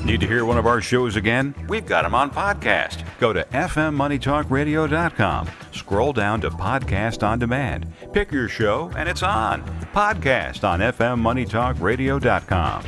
Need to hear one of our shows again? We've got them on podcast. Go to fmmoneytalkradio.com. Scroll down to Podcast on Demand. Pick your show and it's on. Podcast on fmmoneytalkradio.com.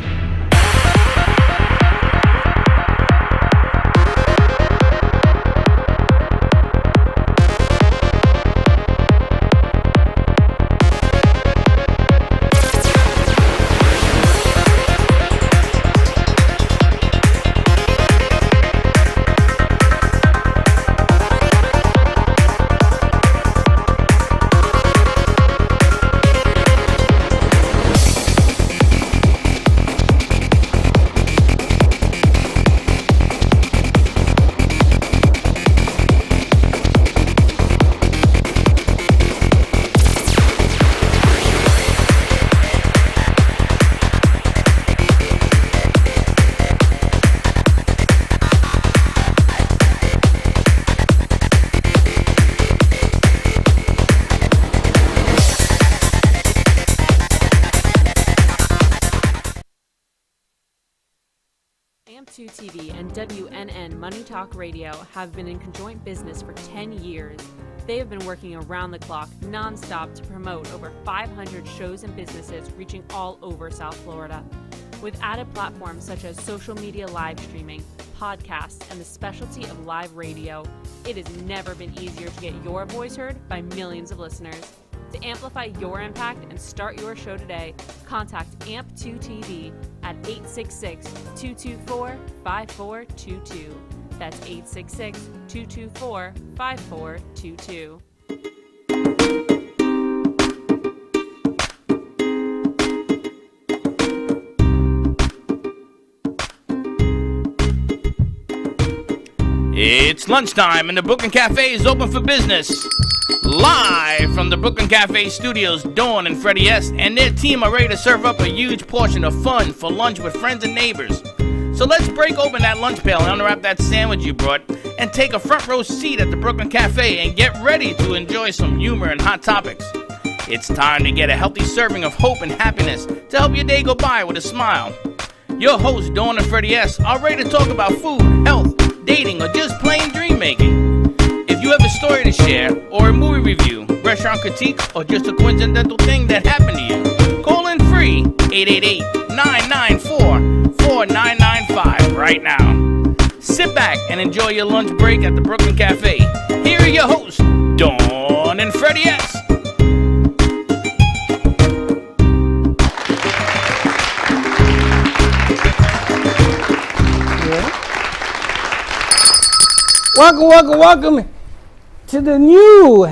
TV and WNN Money Talk Radio have been in conjoint business for 10 years. They have been working around the clock, nonstop, to promote over 500 shows and businesses reaching all over South Florida. With added platforms such as social media live streaming, podcasts, and the specialty of live radio, it has never been easier to get your voice heard by millions of listeners. To amplify your impact and start your show today, contact AMP2TV at 866-224-5422. That's 866-224-5422. It's lunchtime and the Brooklyn Café is open for business. Live from the Brooklyn Café studios, Dawn and Freddie S. and their team are ready to serve up a huge portion of fun for lunch with friends and neighbors. So let's break open that lunch pail and unwrap that sandwich you brought and take a front row seat at the Brooklyn Café and get ready to enjoy some humor and hot topics. It's time to get a healthy serving of hope and happiness to help your day go by with a smile. Your hosts, Dawn and Freddie S., are ready to talk about food, health, dating, or just plain dream making. If you have a story to share, or a movie review, restaurant critique, or just a coincidental thing that happened to you, call in free 888-994-4995 right now. Sit back and enjoy your lunch break at the Brooklyn Café. Here are your hosts, Dawn and Freddie S. Welcome to the new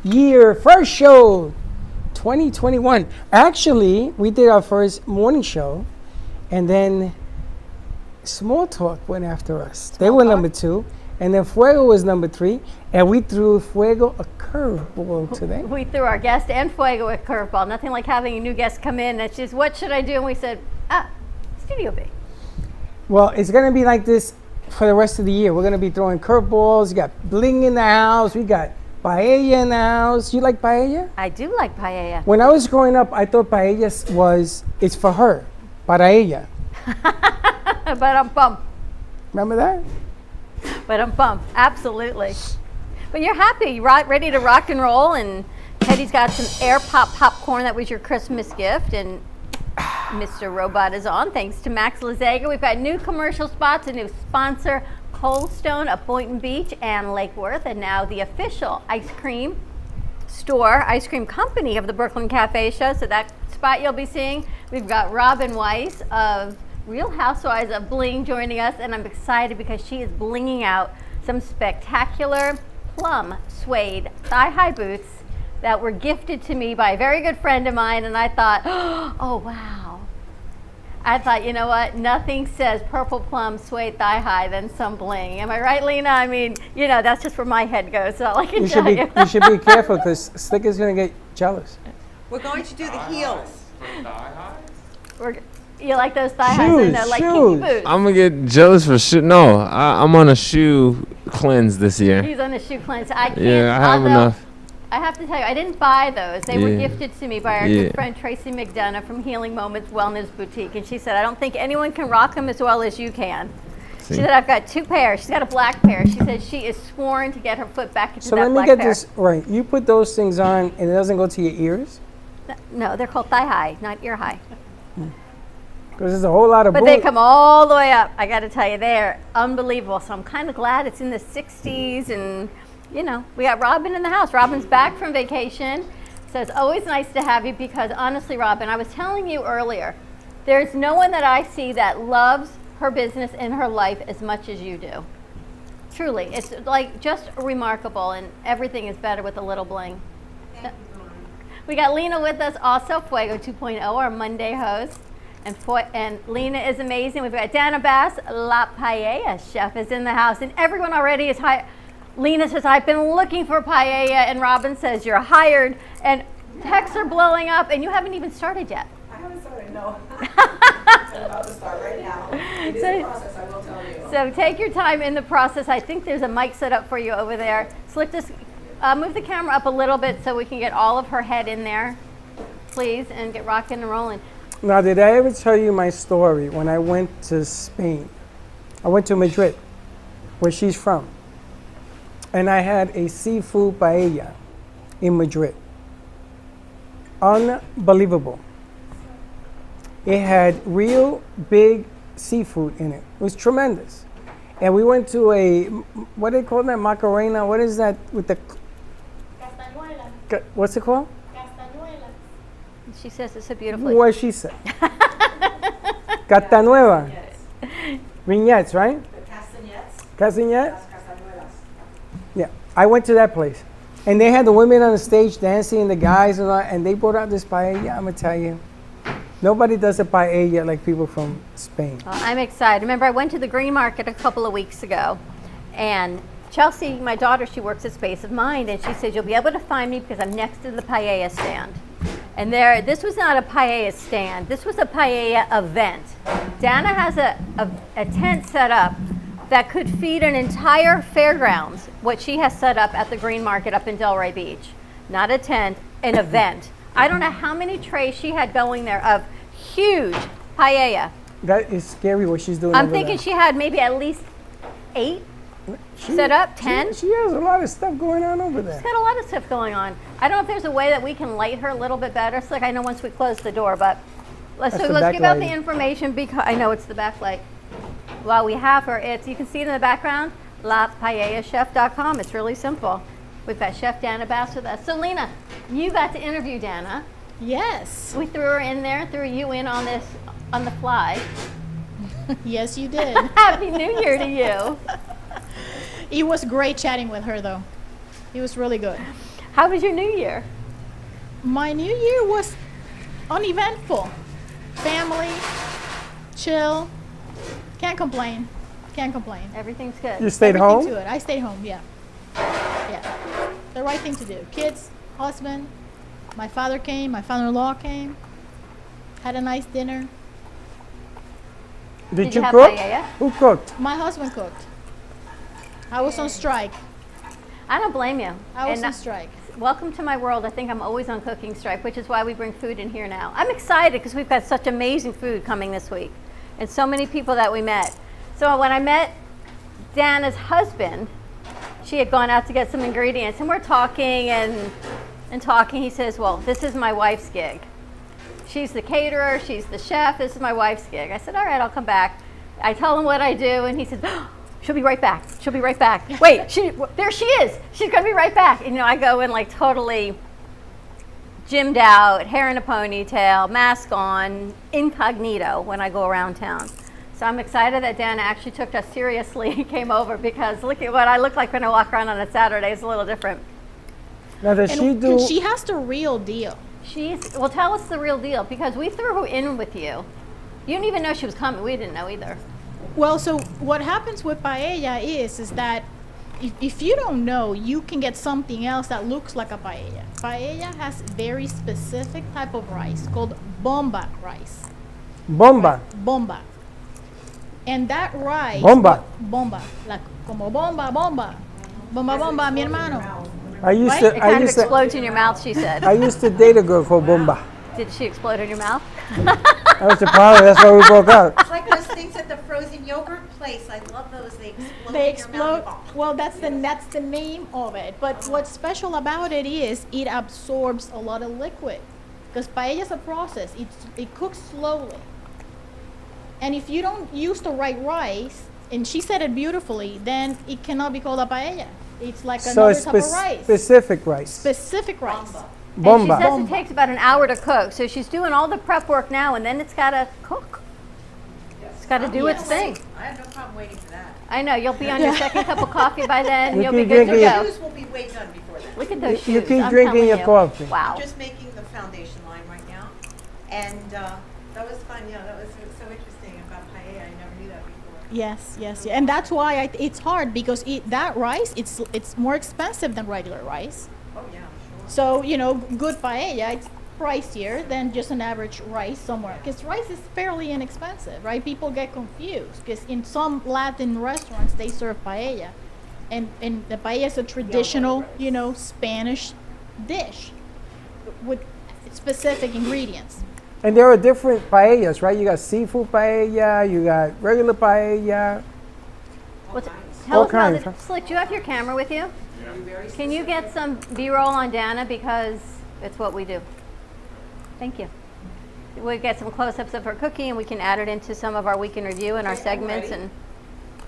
year, first show, 2021. Actually, we did our first morning show, and then Small Talk went after us. They were number 2, and then Fuego was number 3, and we threw Fuego a curveball today. We threw our guest and Fuego a curveball. Nothing like having a new guest come in that's just, what should I do? And we said, Studio B. Well, it's going to be like this for the rest of the year. We're going to be throwing curveballs. You got bling in the house. We got paella in the house. You like paella? I do like paella. When I was growing up, I thought paella it's for her. Paella. But I'm bummed. Remember that? But I'm bummed. Absolutely. But you're happy, right? Ready to rock and roll. And Teddy's got some air pop popcorn. That was your Christmas gift. And Mr. Robot is on, thanks to Max Lazaga. We've got new commercial spots, a new sponsor, Cold Stone of Boynton Beach and Lake Worth, and now the official ice cream company of the Brooklyn Café show. So that spot you'll be seeing. We've got Robin Weiss of Real Housewives of Bling joining us, and I'm excited because she is blinging out some spectacular plum suede thigh-high boots that were gifted to me by a very good friend of mine, and I thought, oh wow. I thought, you know what, nothing says purple plum suede thigh high than some bling. Am I right, Lena? I mean, you know, that's just where my head goes, so I can tell you. You should be careful because Slicker's going to get jealous. We're going to do the heels. You like those thigh highs and like kinky boots? I'm going to get jealous for shit. No, I'm on a shoe cleanse this year. He's on a shoe cleanse. I can't. Yeah, I have enough. I have to tell you, I didn't buy those. They were Yeah. gifted to me by our Yeah. good friend Tracy McDonough from Healing Moments Wellness Boutique. And she said, I don't think anyone can rock them as well as you can. She See? said, I've got 2 pairs. She's got a black pair. She said she is sworn to get her foot back into So that let me black get pair. this right. You put those things on and it doesn't go to your ears? No, they're called thigh high, not ear high. Because there's a whole lot of But they come all the way up. I got to tell you, they're unbelievable. So I'm kind of glad it's in the 60s. And, you know, we got Robin in the house. Robin's back from vacation. So it's always nice to have you because, honestly, Robin, I was telling you earlier, there's no one that I see that loves her business and her life as much as you do. Truly. It's like just remarkable. And everything is better with a little bling. We got Lena with us also, Fuego 2.0, our Monday host. And Lena is amazing. We've got Dana Bass, La Paella chef is in the house. And everyone already is hired. Lena says, I've been looking for paella. And Robin says, you're hired. And texts are blowing up. And you haven't even started yet. I haven't started, no. I'm about to start right now. It is a process, I will tell you. So take your time in the process. I think there's a mic set up for you over there. So let's just move the camera up a little bit so we can get all of her head in there, please, and get rocking and rolling. Now, did I ever tell you my story when I went to Spain? I went to Madrid, where she's from. And I had a seafood paella in Madrid. Unbelievable. It had real big seafood in it. It was tremendous. And we went to a, what do they call that? Macarena? What is that with the... What's it called? She says it so beautifully. What she said. Catanueva. Vignettes, right? Castañets. Castañet? Las Castañuelas. Yeah. I went to that place. And they had the women on the stage dancing and the guys and all, and they brought out this paella. I'm going to tell you. Nobody does a paella like people from Spain. Well, I'm excited. Remember, I went to the Green Market a couple of weeks ago, and Chelsea, my daughter, she works at Space of Mind, and she says, you'll be able to find me because I'm next to the paella stand. And this was not a paella stand. This was a paella event. Dana has a tent set up that could feed an entire fairgrounds, what she has set up at the Green Market up in Delray Beach. Not a tent, an event. I don't know how many trays she had going there of huge paella. That is scary what she's doing I'm over thinking there. she had maybe at least 8 set up, 10. She has a lot of stuff going on over there. She's got a lot of stuff going on. I don't know if there's a way that we can light her a little bit better. It's like I know once we close the door, but let's give out the backlighting. information because I know it's the backlight. While we have her, you can see it in the background, lapaellachef.com. It's really simple. We've got Chef Dana Bass with us. So Lena, you got to interview Dana. Yes. We threw her in there, threw you in on this on the fly. Yes, you did. Happy New Year to you. It was great chatting with her, though. It was really good. How was your New Year? My New Year was uneventful. Family, chill. Can't complain. Can't complain. Everything's good. You stayed Everything's home? good. I stayed home, yeah. Yeah. The right thing to do. Kids, husband, my father came, my father-in-law came. Had a nice dinner. Did Did you you have cook? paella? Who cooked? My husband cooked. I was on strike. I don't blame you. I was And on strike. welcome to my world. I think I'm always on cooking strike, which is why we bring food in here now. I'm excited because we've got such amazing food coming this week and so many people that we met. So when I met Dana's husband, she had gone out to get some ingredients and we're talking and talking. He says, well, this is my wife's gig. She's the caterer, she's the chef, this is my wife's gig. I said, all right, I'll come back. I tell him what I do and he says, oh, she'll be right back. She'll be right back. Wait, there she is. She's gonna be right back. And, I go in like totally gymmed out, hair in a ponytail, mask on, incognito when I go around town. So I'm excited that Dana actually took us seriously and came over because look at what I look like when I walk around on a Saturday. It's a little different. Now, does she do... She has the real deal. Well, tell us the real deal because we threw her in with you. You didn't even know she was coming. We didn't know either. Well, so what happens with paella is that if you don't know, you can get something else that looks like a paella. Paella has very specific type of rice called bomba rice. Bomba. Bomba. And that rice... Bomba. Bomba. Like, como bomba, bomba. Bomba, bomba, mi hermano. I used Right? to. It I kind of used to. explodes in your mouth, she said. I used to date a girl called Bomba. Did she explode in your mouth? That was the problem. That's why we broke up. It's like those things at the frozen yogurt place. I love those. They explode. They in your mouth. explode. Well, that's the name of it. But what's special about it is it absorbs a lot of liquid, because paella is a process. It cooks slowly, and if you don't use the right rice, and she said it beautifully, then it cannot be called a paella. It's like So another it's type of rice. specific rice. Specific rice. And she Bomba. says it takes about an hour to cook. So she's doing all the prep work now, and then it's got to cook. It's got to do its thing. I have no problem waiting for that. I know. You'll be on your second cup of coffee by then. You You'll be keep good to drinking go. Shoes will be way done before that. Look at those shoes. You keep I'm drinking telling your you. coffee. Wow. I'm just making the foundation line right now, and that was fun. Yeah, that was so interesting about paella. I never knew that before. Yes, and that's why it's hard, because that rice it's more expensive than regular rice. Oh yeah, sure. So good paella, it's pricier than just an average rice somewhere, because rice is fairly inexpensive, right? People get confused because in some Latin restaurants they serve paella, and the paella is a traditional Spanish dish with specific ingredients. And there are different paellas, right? You got seafood paella, you got regular paella. Tell All us about kinds, huh? it. Slick, do you have your camera with you? Can you get some B-roll on Dana, because it's what we do. Thank you. We'll get some close-ups of her cooking, and we can add it into some of our week in review and our segments. And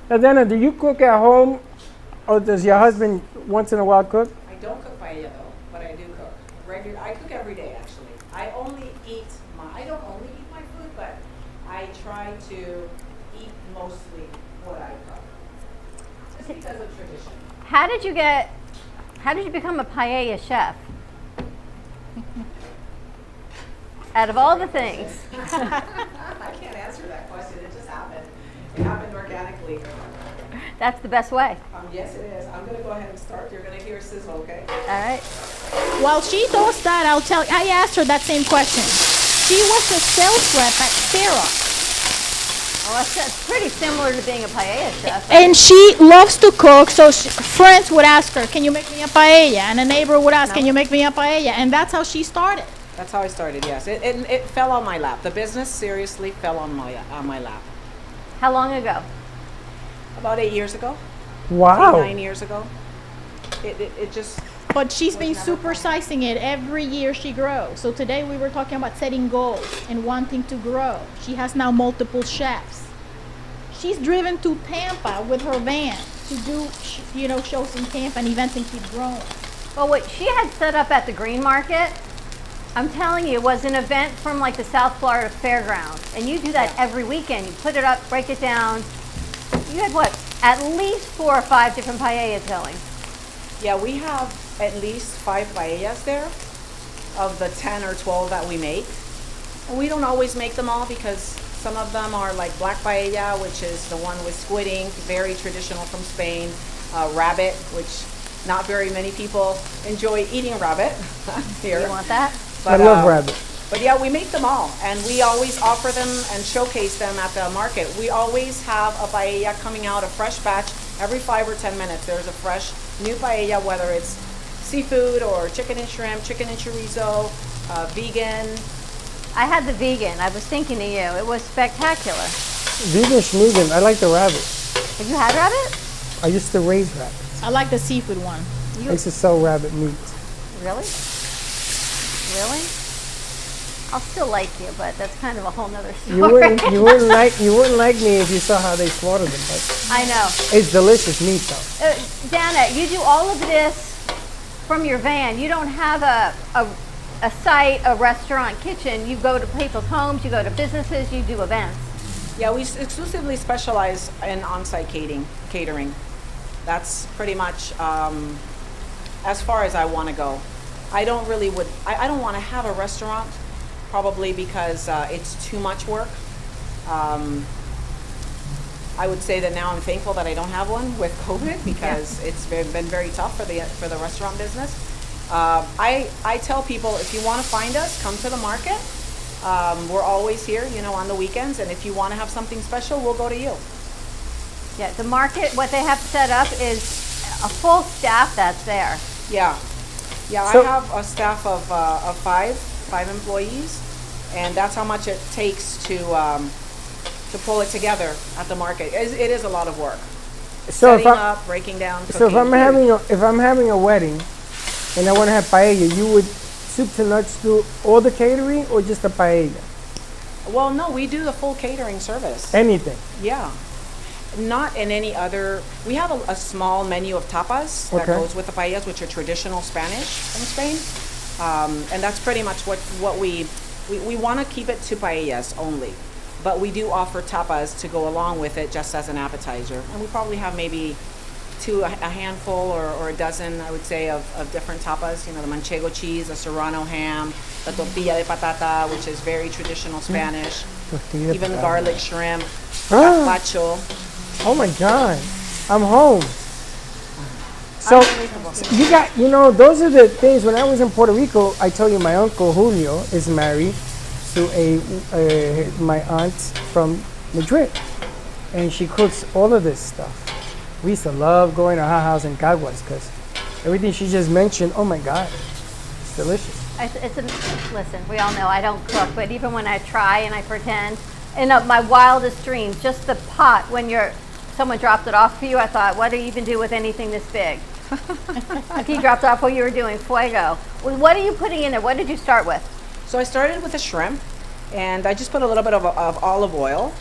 Now, Dana, do you cook at home, or does your husband once in a while cook? I don't cook paella though, but I do cook. I cook every day actually. I don't only eat my food, but I try to eat mostly what I cook. Just because of tradition. how did you become a paella chef? Out of all the things. I can't answer that question. It just happened. It happened organically. That's the best way. Yes, it is. I'm going to go ahead and start. You're going to hear sizzle, okay? All right. While she does that, I asked her that same question. She was a sales rep at Sarah. Well, that's pretty similar to being a paella chef. And she loves to cook, so friends would ask her, "Can you make me a paella?" And a neighbor would ask, "Can you make me a paella?" And that's how she started. That's how I started, yes. It fell on my lap. The business seriously fell on my lap. How long ago? About 8 years ago. Wow. 9 years ago. It just... But she's been supersizing it every year she grows. So today we were talking about setting goals and wanting to grow. She has now multiple chefs. She's driven to Tampa with her van to do, shows in Tampa and events, and keep growing. Well, what she had set up at the Green Market, I'm telling you, was an event from like the South Florida Fairgrounds. And you do that every weekend. You put it up, break it down. You had what? At least 4 or 5 different paellas going. Yeah, we have at least 5 paellas there of the 10 or 12 that we make. And we don't always make them all because some of them are like black paella, which is the one with squid ink, very traditional from Spain. Rabbit, which not very many people enjoy eating rabbit here. You want that? I love rabbit. But yeah, we make them all, and we always offer them and showcase them at the market. We always have a paella coming out, a fresh batch, every 5 or 10 minutes. There's a fresh new paella, whether it's seafood or chicken and shrimp, chicken and chorizo, vegan. I had the vegan. I was thinking of you. It was spectacular. Vegan schmegan. I like the rabbit. Have you had rabbit? I used to raise rabbits. I like the seafood one. I used to sell rabbit meat. Really? Really? I'll still like you, but that's kind of a whole nother story. You wouldn't like me if you saw how they slaughter them. But I know. it's delicious meat though. Dana, you do all of this from your van. You don't have a site, a restaurant, kitchen. You go to people's homes, you go to businesses, you do events. Yeah, we exclusively specialize in on-site catering. That's pretty much as far as I want to go. I don't want to have a restaurant, probably because it's too much work. I would say that now I'm thankful that I don't have one with COVID because it's been very tough for the restaurant business. I tell people, if you want to find us, come to the market. We're always here, on the weekends, and if you want to have something special, we'll go to you. Yeah, the market, what they have set up is a full staff that's there. Yeah. Yeah, So- I have a staff of five employees, and that's how much it takes to pull it together at the market. It is a lot of work. So if Setting I, up, breaking down, cooking. so if I'm having a wedding, and I want to have paella, you would soup to nuts do all the catering or just a paella? Well, no, we do the full catering service. Anything. Yeah. Not in any other. We have a small menu of tapas that Okay. goes with the paellas, which are traditional Spanish from Spain, and that's pretty much what we want to keep it to paellas only, but we do offer tapas to go along with it just as an appetizer, and we probably have maybe a handful or a dozen, I would say, of different tapas. You know, the manchego cheese, the serrano ham, the tortilla de patata, which is very traditional Spanish, Tortilla even the patata. garlic shrimp, Ah. gazpacho. Oh my God, I'm home. So Unbelievable. those are the things. When I was in Puerto Rico, I told you my uncle Julio is married to my aunt from Madrid, and she cooks all of this stuff. We used to love going to her house in Caguas because everything she just mentioned. Oh my God, it's delicious. Listen, we all know I don't cook, but even when I try and I pretend, in my wildest dreams, just the pot when someone dropped it off for you, I thought, what do you even do with anything this big? Like he dropped off what you were doing, fuego. Well, what are you putting in there? What did you start with? So I started with the shrimp, and I just put a little bit of olive oil.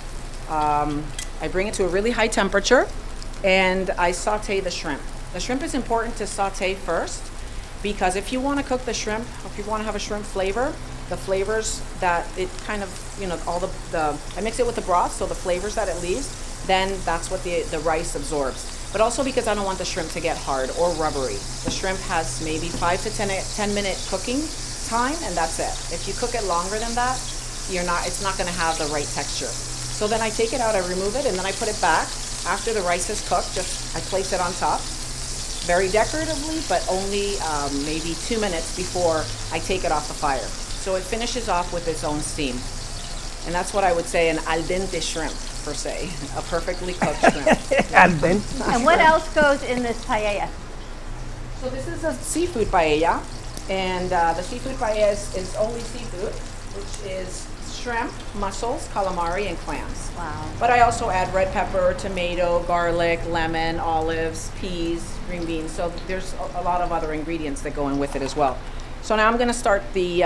I bring it to a really high temperature, and I saute the shrimp. The shrimp is important to saute first, because if you want to cook the shrimp, if you want to have a shrimp flavor, the flavors that it kind of, all I mix it with the broth, so the flavors that it leaves, then that's what the rice absorbs. But also because I don't want the shrimp to get hard or rubbery. The shrimp has maybe 5 to 10 minute cooking time, and that's it. If you cook it longer than that, it's not going to have the right texture. So then I take it out, I remove it, and then I put it back. After the rice is cooked, I place it on top, very decoratively, but only maybe 2 minutes before I take it off the fire. So it finishes off with its own steam. And that's what I would say an al dente shrimp, per se, a perfectly cooked shrimp. Al dente. And what else goes in this paella? So this is a seafood paella, and the seafood paella is only seafood, which is shrimp, mussels, calamari, and clams. Wow. But I also add red pepper, tomato, garlic, lemon, olives, peas, green beans. So there's a lot of other ingredients that go in with it as well. So now I'm going to start the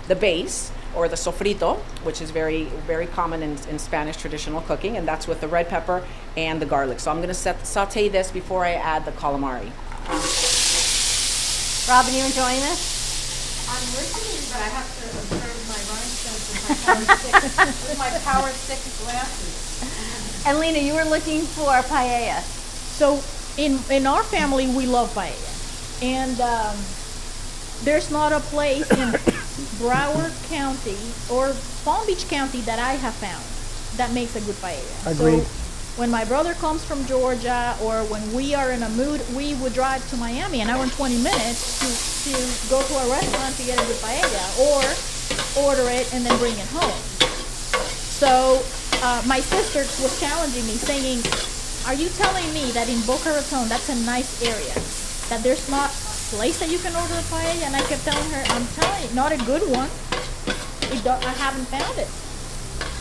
base, or the sofrito, which is very, very common in Spanish traditional cooking, and that's with the red pepper and the garlic. So I'm going to saute this before I add the calamari. Robin, you enjoying this? I'm listening, but I have to observe my rhinestone with my power stick glasses. And Lena, you were looking for paella. So in our family, we love paella, and there's not a place in Broward County or Palm Beach County that I have found that makes a good paella. Agreed. So when my brother comes from Georgia, or when we are in a mood, we would drive to Miami, an hour and 20 minutes to go to a restaurant to get a good paella, or order it and then bring it home. So my sister was challenging me, saying, are you telling me that in Boca Raton, that's a nice area, that there's not a place that you can order a paella? And I kept telling her, I'm telling you, not a good one. I haven't found it.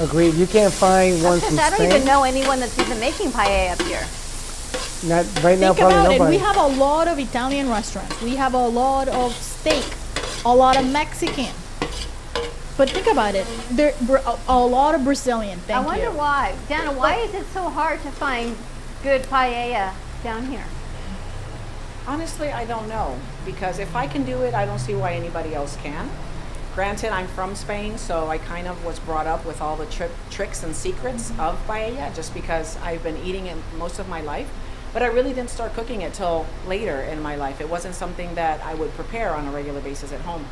Agreed. You can't find one from Because I don't Spain. even know anyone that's even making paella up here. Not right now. Think Probably about it. nobody. We have a lot of Italian restaurants. We have a lot of steak, a lot of Mexican. But think about it. There a lot of Brazilian. Thank I wonder you. why. Dana, why is it so hard to find good paella down here? Honestly, I don't know, because if I can do it, I don't see why anybody else can. Granted, I'm from Spain, so I kind of was brought up with all the tricks and secrets of paella, just because I've been eating it most of my life. But I really didn't start cooking it till later in my life. It wasn't something that I would prepare on a regular basis at home.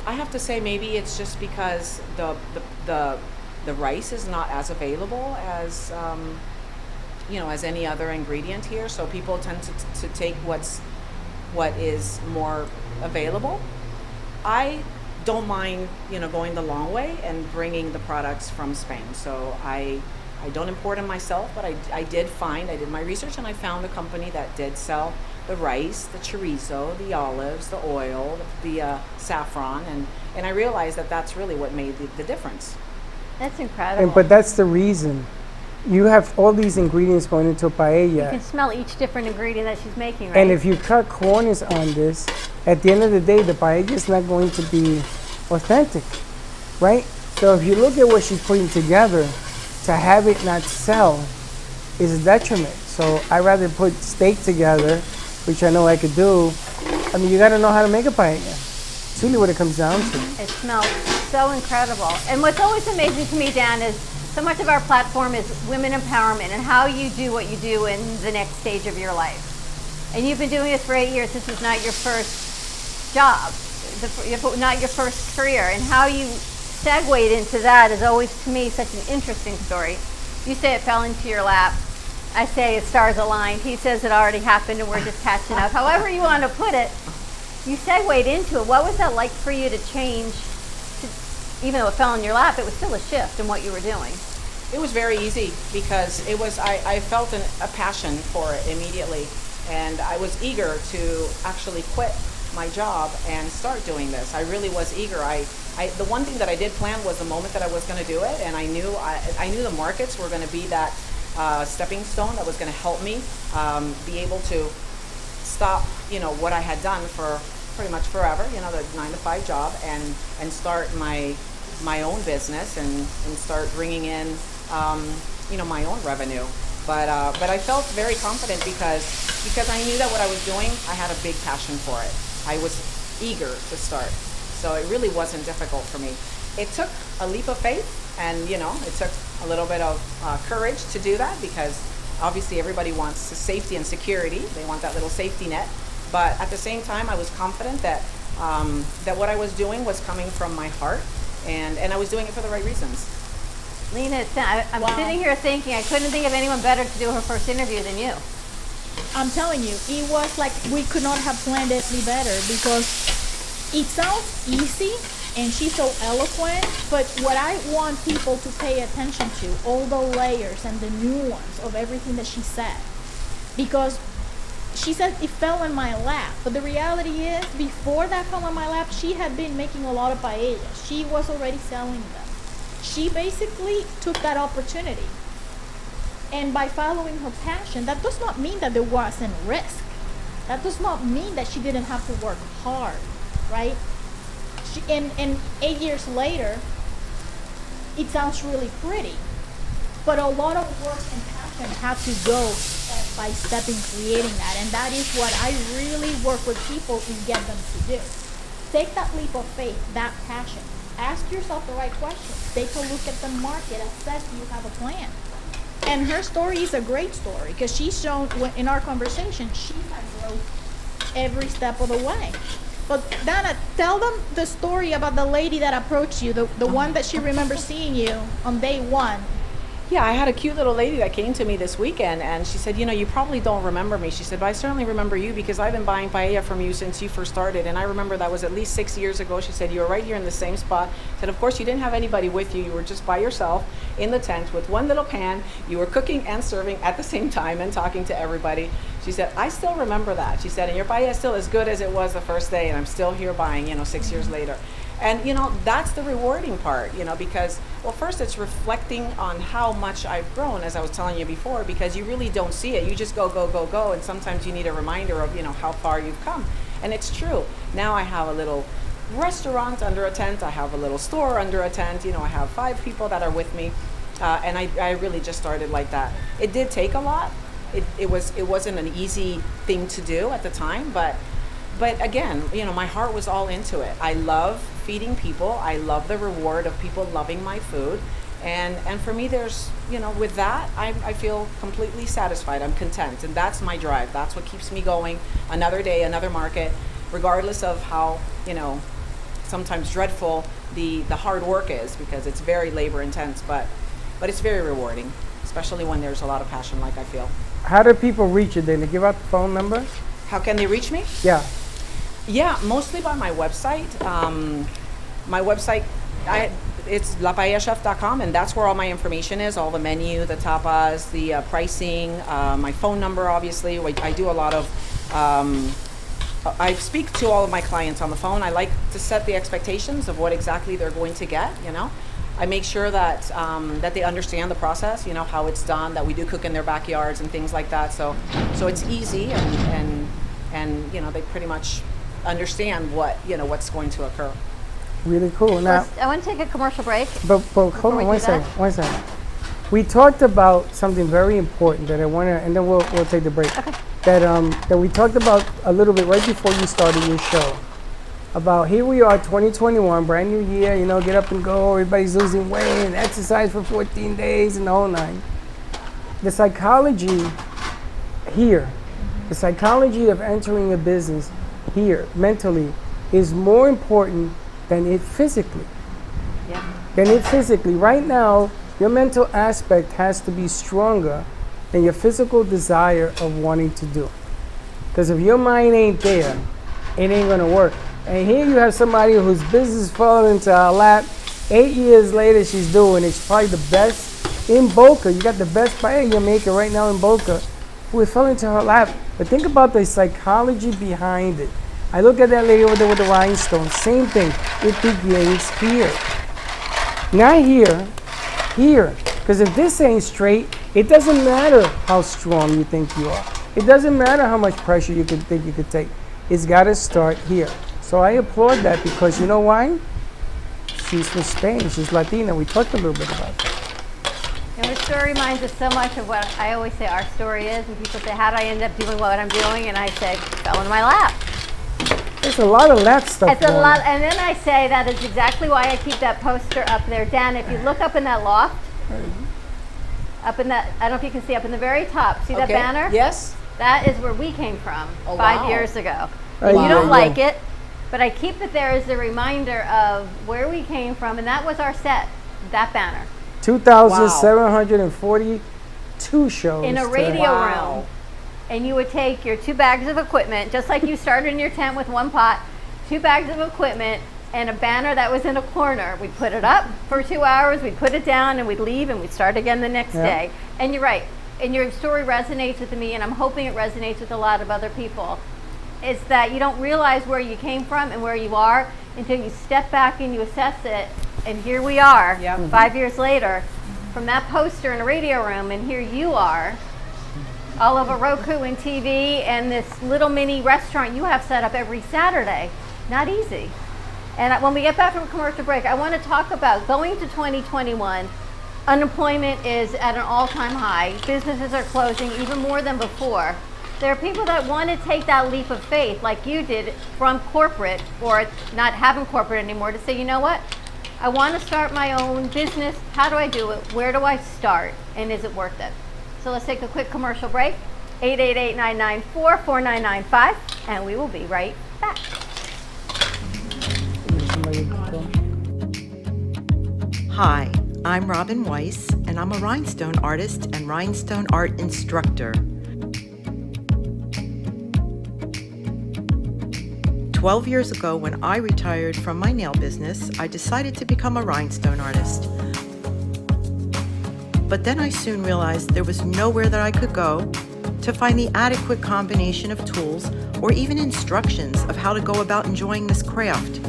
I have to say, maybe it's just because the rice is not as available as as any other ingredient here. So people tend to take what is more available. I don't mind, going the long way and bringing the products from Spain. So I don't import them myself, but I did my research, and I found a company that did sell the rice, the chorizo, the olives, the oil, the saffron, and I realized that that's really what made the difference. That's incredible. But that's the reason. You have all these ingredients going into a you paella. can smell each different ingredient that she's making, right? And if you cut corners on this, at the end of the day, the paella is not going to be authentic, right? So if you look at what she's putting together, to have it not sell is a detriment. So I rather put steak together, which I know I could do. I mean, you got to know how to make a paella. It's really what it comes down to. It smells so incredible. And what's always amazing to me, Dan, is so much of our platform is women empowerment and how you do what you do in the next stage of your life. And you've been doing this for 8 years. This is not your first job, not your first career. And how you segued into that is always, to me, such an interesting story. You say it fell into your lap. I say stars aligned. He says it already happened and we're just catching up. However you want to put it, you segued into it. What was that like for you to change? Even though it fell in your lap, it was still a shift in what you were doing. It was very easy because it was I felt a passion for it immediately, and I was eager to actually quit my job and start doing this. I really was eager. The one thing that I did plan was the moment that I was going to do it, and I knew the markets were going to be that stepping stone that was going to help me be able to stop, what I had done for pretty much forever, the 9-to-5 job, and start my own business and start bringing in, my own revenue. But I felt very confident because I knew that what I was doing, I had a big passion for it. I was eager to start. So it really wasn't difficult for me. It took a leap of faith, and it took a little bit of courage to do that, because obviously everybody wants safety and security. They want that little safety net. But at the same time, I was confident that what I was doing was coming from my heart, and I was doing it for the right reasons. Lena, I'm sitting here thinking I couldn't think of anyone better to do her first interview than you. I'm telling you, it was like we could not have planned it any better, because it sounds easy and she's so eloquent, but what I want people to pay attention to, all the layers and the nuance of everything that she said. Because she said it fell in my lap, but the reality is, before that fell in my lap, she had been making a lot of paellas. She was already selling them. She basically took that opportunity. And by following her passion, that does not mean that there wasn't risk. That does not mean that she didn't have to work hard, right? And 8 years later, it sounds really pretty, but a lot of work and passion have to go step by step in creating that. And that is what I really work with people and get them to do. Take that leap of faith, that passion. Ask yourself the right questions. Take a look at the market. Assess you have a plan. And her story is a great story, because she's shown in our conversation, she had growth every step of the way. But Dana, tell them the story about the lady that approached you, the one that she remembers seeing you on day one. Yeah, I had a cute little lady that came to me this weekend, and she said, you probably don't remember me. She said, but I certainly remember you, because I've been buying paella from you since you first started, and I remember that was at least 6 years ago. She said, you were right here in the same spot. Said, of course, you didn't have anybody with you. You were just by yourself in the tent with one little pan. You were cooking and serving at the same time and talking to everybody. She said, I still remember that. She said, and your paella is still as good as it was the first day, and I'm still here buying, 6 years later. And, that's the rewarding part, because, well, first it's reflecting on how much I've grown, as I was telling you before, because you really don't see it. You just go, go, go, go. And sometimes you need a reminder of, how far you've come. And it's true. Now I have a little restaurant under a tent. I have a little store under a tent. I have 5 people that are with me. And I really just started like that. It did take a lot. It wasn't an easy thing to do at the time, but again, my heart was all into it. I love feeding people. I love the reward of people loving my food. And for me, there's, with that, I feel completely satisfied. I'm content. And that's my drive. That's what keeps me going. Another day, another market, regardless of how, sometimes dreadful the hard work is, because it's very labor intense, but it's very rewarding, especially when there's a lot of passion, like I feel. How do people reach you then? They give out the phone number? How can they reach me? Yeah, mostly by my website. My website, it's lapaellachef.com, and that's where all my information is, all the menu, the tapas, the pricing, my phone number, obviously. I do a lot of I speak to all of my clients on the phone. I like to set the expectations of what exactly they're going to get, you know. I make sure that that they understand the process, you know, how it's done, that we do cook in their backyards and things like that. So it's easy and you know, they pretty much understand what, you know, what's going to occur. Really cool. Now, I want to take a commercial break. but hold we on do that. one second. We talked about something very important that I want to, and then we'll take the break. Okay. That we talked about a little bit right before you started your show. About here we are, 2021, brand new year, you know, get up and go, everybody's losing weight and exercise for 14 days and the whole nine. The psychology here, the psychology of entering a business here, mentally, is more important than it physically. Yeah. Right now, your mental aspect has to be stronger than your physical desire of wanting to do. Because if your mind ain't there, it ain't gonna work. And here you have somebody whose business fell into her lap. 8 years later, she's doing it. She's probably the best in Boca. You got the best paella maker right now in Boca, who it fell into her lap. But think about the psychology behind it. I look at that lady over there with the rhinestones. Same thing. It begins here. Not here. Here. Because if this ain't straight, it doesn't matter how strong you think you are. It doesn't matter how much pressure you could think you could take. It's got to start here. So I applaud that because you know why? She's from Spain. She's Latina. We talked a little bit about that. And her story reminds us so much of what I always say our story is. And people say, how did I end up doing what I'm doing? And I say, fell in my lap. There's a lot of lap stuff. It's a lot. And then I say that is exactly why I keep that poster up there. Dan, if you look up in that loft, up in that, I don't know if you can see, up in the very top, see that banner? Yes. That is where we came from 5 wow. years ago. Right. You don't Yeah. like it, but I keep it there as a reminder of where we came from, and that was our set, that banner. 2,742 shows. In a radio Wow. room. And you would take your 2 bags of equipment, just like you started in your tent with 1 pot, 2 bags of equipment, and a banner that was in a corner. We'd put it up for 2 hours, we'd put it down, and we'd leave, and we'd start again the next day. And you're right, and your story resonates with me, and I'm hoping it resonates with a lot of other people. Is that you don't realize where you came from and where you are until you step back and you assess it. And here we are, 5 years later, from that poster in a radio room, and here you are, all over Roku and TV, and this little mini restaurant you have set up every Saturday. Not easy. And when we get back from commercial break, I want to talk about going to 2021. Unemployment is at an all-time high. Businesses are closing even more than before. There are people that want to take that leap of faith like you did from corporate or not having corporate anymore to say, you know what? I want to start my own business. How do I do it? Where do I start? And is it worth it? So let's take a quick commercial break. 888-994-4995, and we will be right back. Hi, I'm Robin Weiss, and I'm a rhinestone artist and rhinestone art instructor. 12 years ago, when I retired from my nail business, I decided to become a rhinestone artist. But then I soon realized there was nowhere that I could go to find the adequate combination of tools or even instructions of how to go about enjoying this craft.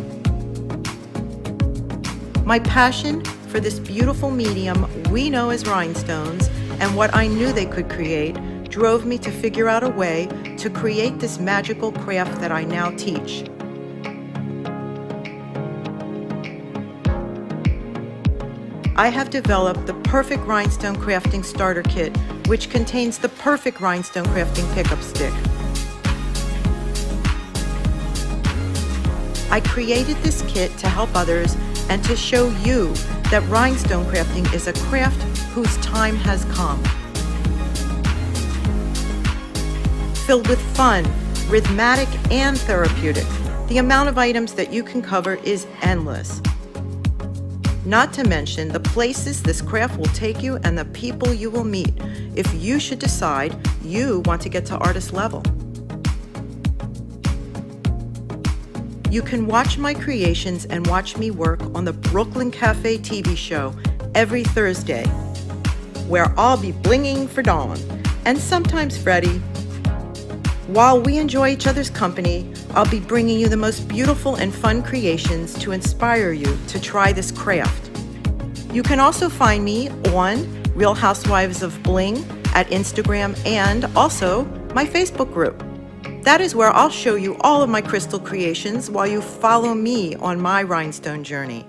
My passion for this beautiful medium we know as rhinestones and what I knew they could create drove me to figure out a way to create this magical craft that I now teach. I have developed the perfect rhinestone crafting starter kit, which contains the perfect rhinestone crafting pickup stick. I created this kit to help others and to show you that rhinestone crafting is a craft whose time has come. Filled with fun, rhythmic, and therapeutic, the amount of items that you can cover is endless. Not to mention the places this craft will take you and the people you will meet if you should decide you want to get to artist level. You can watch my creations and watch me work on the Brooklyn Café TV show every Thursday, where I'll be blinging for Dawn, and sometimes Freddie. While we enjoy each other's company, I'll be bringing you the most beautiful and fun creations to inspire you to try this craft. You can also find me on Real Housewives of Bling at Instagram and also my Facebook group. That is where I'll show you all of my crystal creations while you follow me on my rhinestone journey.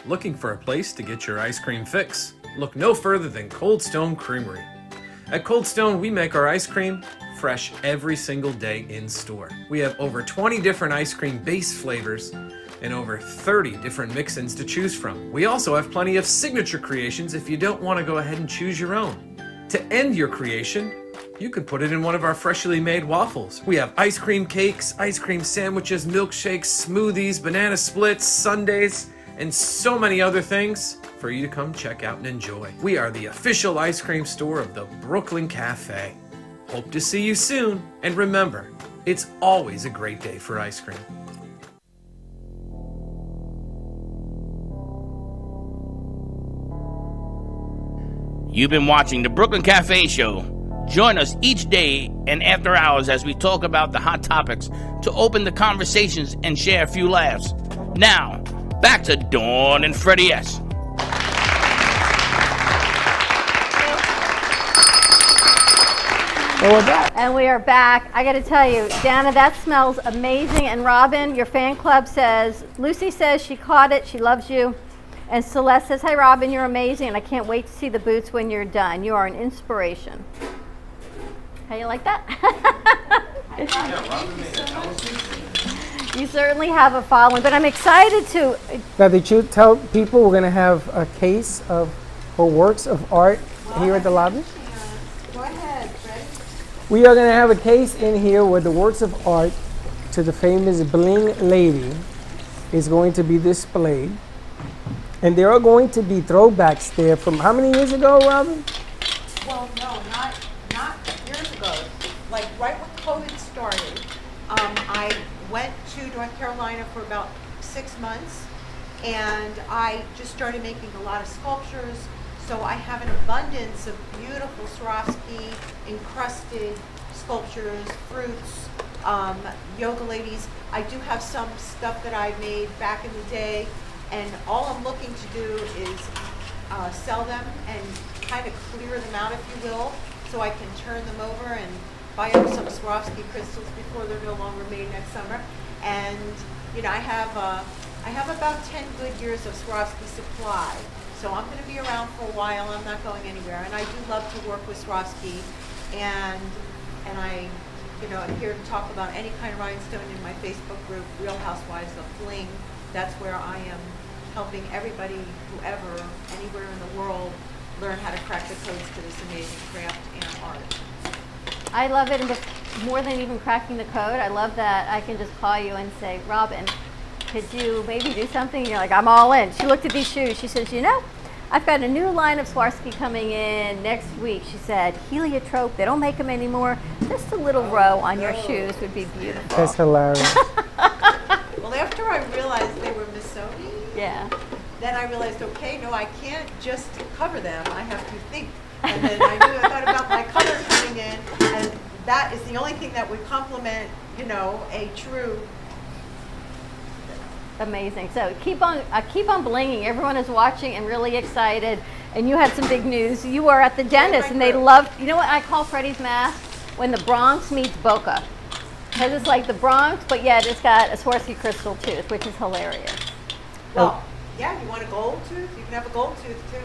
Looking for a place to get your ice cream fix? Look no further than Cold Stone Creamery. At Cold Stone, we make our ice cream fresh every single day in store. We have over 20 different ice cream base flavors and over 30 different mix-ins to choose from. We also have plenty of signature creations if you don't want to go ahead and choose your own. To end your creation, you can put it in one of our freshly made waffles. We have ice cream cakes, ice cream sandwiches, milkshakes, smoothies, banana splits, sundaes, and so many other things for you to come check out and enjoy. We are the official ice cream store of the Brooklyn Café. Hope to see you soon, and remember, it's always a great day for ice cream. You've been watching the Brooklyn Cafe Show. Join us each day and after hours as we talk about the hot topics to open the conversations and share a few laughs. Now, back to Dawn and Freddie S. Well, we're back. And we are back. I got to tell you, Dana, that smells amazing. And Robin, your fan club says, Lucy says she caught it. She loves you. And Celeste says, hey, Robin, you're amazing. And I can't wait to see the boots when you're done. You are an inspiration. How you like that? You certainly have a following. But I'm excited to. Now, did you tell people we're going to have a case of her works of art here at the lobby? Go ahead, Fred. We are going to have a case in here where the works of art to the famous Bling Lady is going to be displayed. And there are going to be throwbacks there from how many years ago, Robin? Well, no, not years ago. Like right when COVID started, I went to North Carolina for about 6 months, and I just started making a lot of sculptures. So I have an abundance of beautiful Swarovski encrusted sculptures, fruits, yoga ladies. I do have some stuff that I made back in the day, and all I'm looking to do is sell them and kind of clear them out, if you will, so I can turn them over and buy up some Swarovski crystals before they're no longer made next summer. And you know, I have about 10 good years of Swarovski supply. So I'm going to be around for a while. I'm not going anywhere, and I do love to work with Swarovski, and I, you know, am here to talk about any kind of rhinestone in my Facebook group, Real Housewives of Bling. That's where I am helping everybody, whoever, anywhere in the world, learn how to crack the codes to this amazing craft and art. I love it, and more than even cracking the code, I love that I can just call you and say, Robin, could you maybe do something? And you're like, I'm all in. She looked at these shoes. She says, you know, I've got a new line of Swarovski coming in next week. She said, heliotrope, they don't make them anymore. Just a little row on your shoes would be beautiful. That's hilarious. Well, after I realized they were Missoni, Yeah. then I realized, okay, no, I can't just cover them. I have to think. And then I thought about my color coming in, and that is the only thing that would complement, you know, a true. Amazing. So keep on blinging. Everyone is watching and really excited. And you had some big news. You were at the dentist, and they loved. You know what I call Freddie's mask? When the Bronx meets Boca, because it's like the Bronx, but yet it's got a Swarovski crystal tooth, which is hilarious. Well, yeah, you want a gold tooth? You can have a gold tooth too.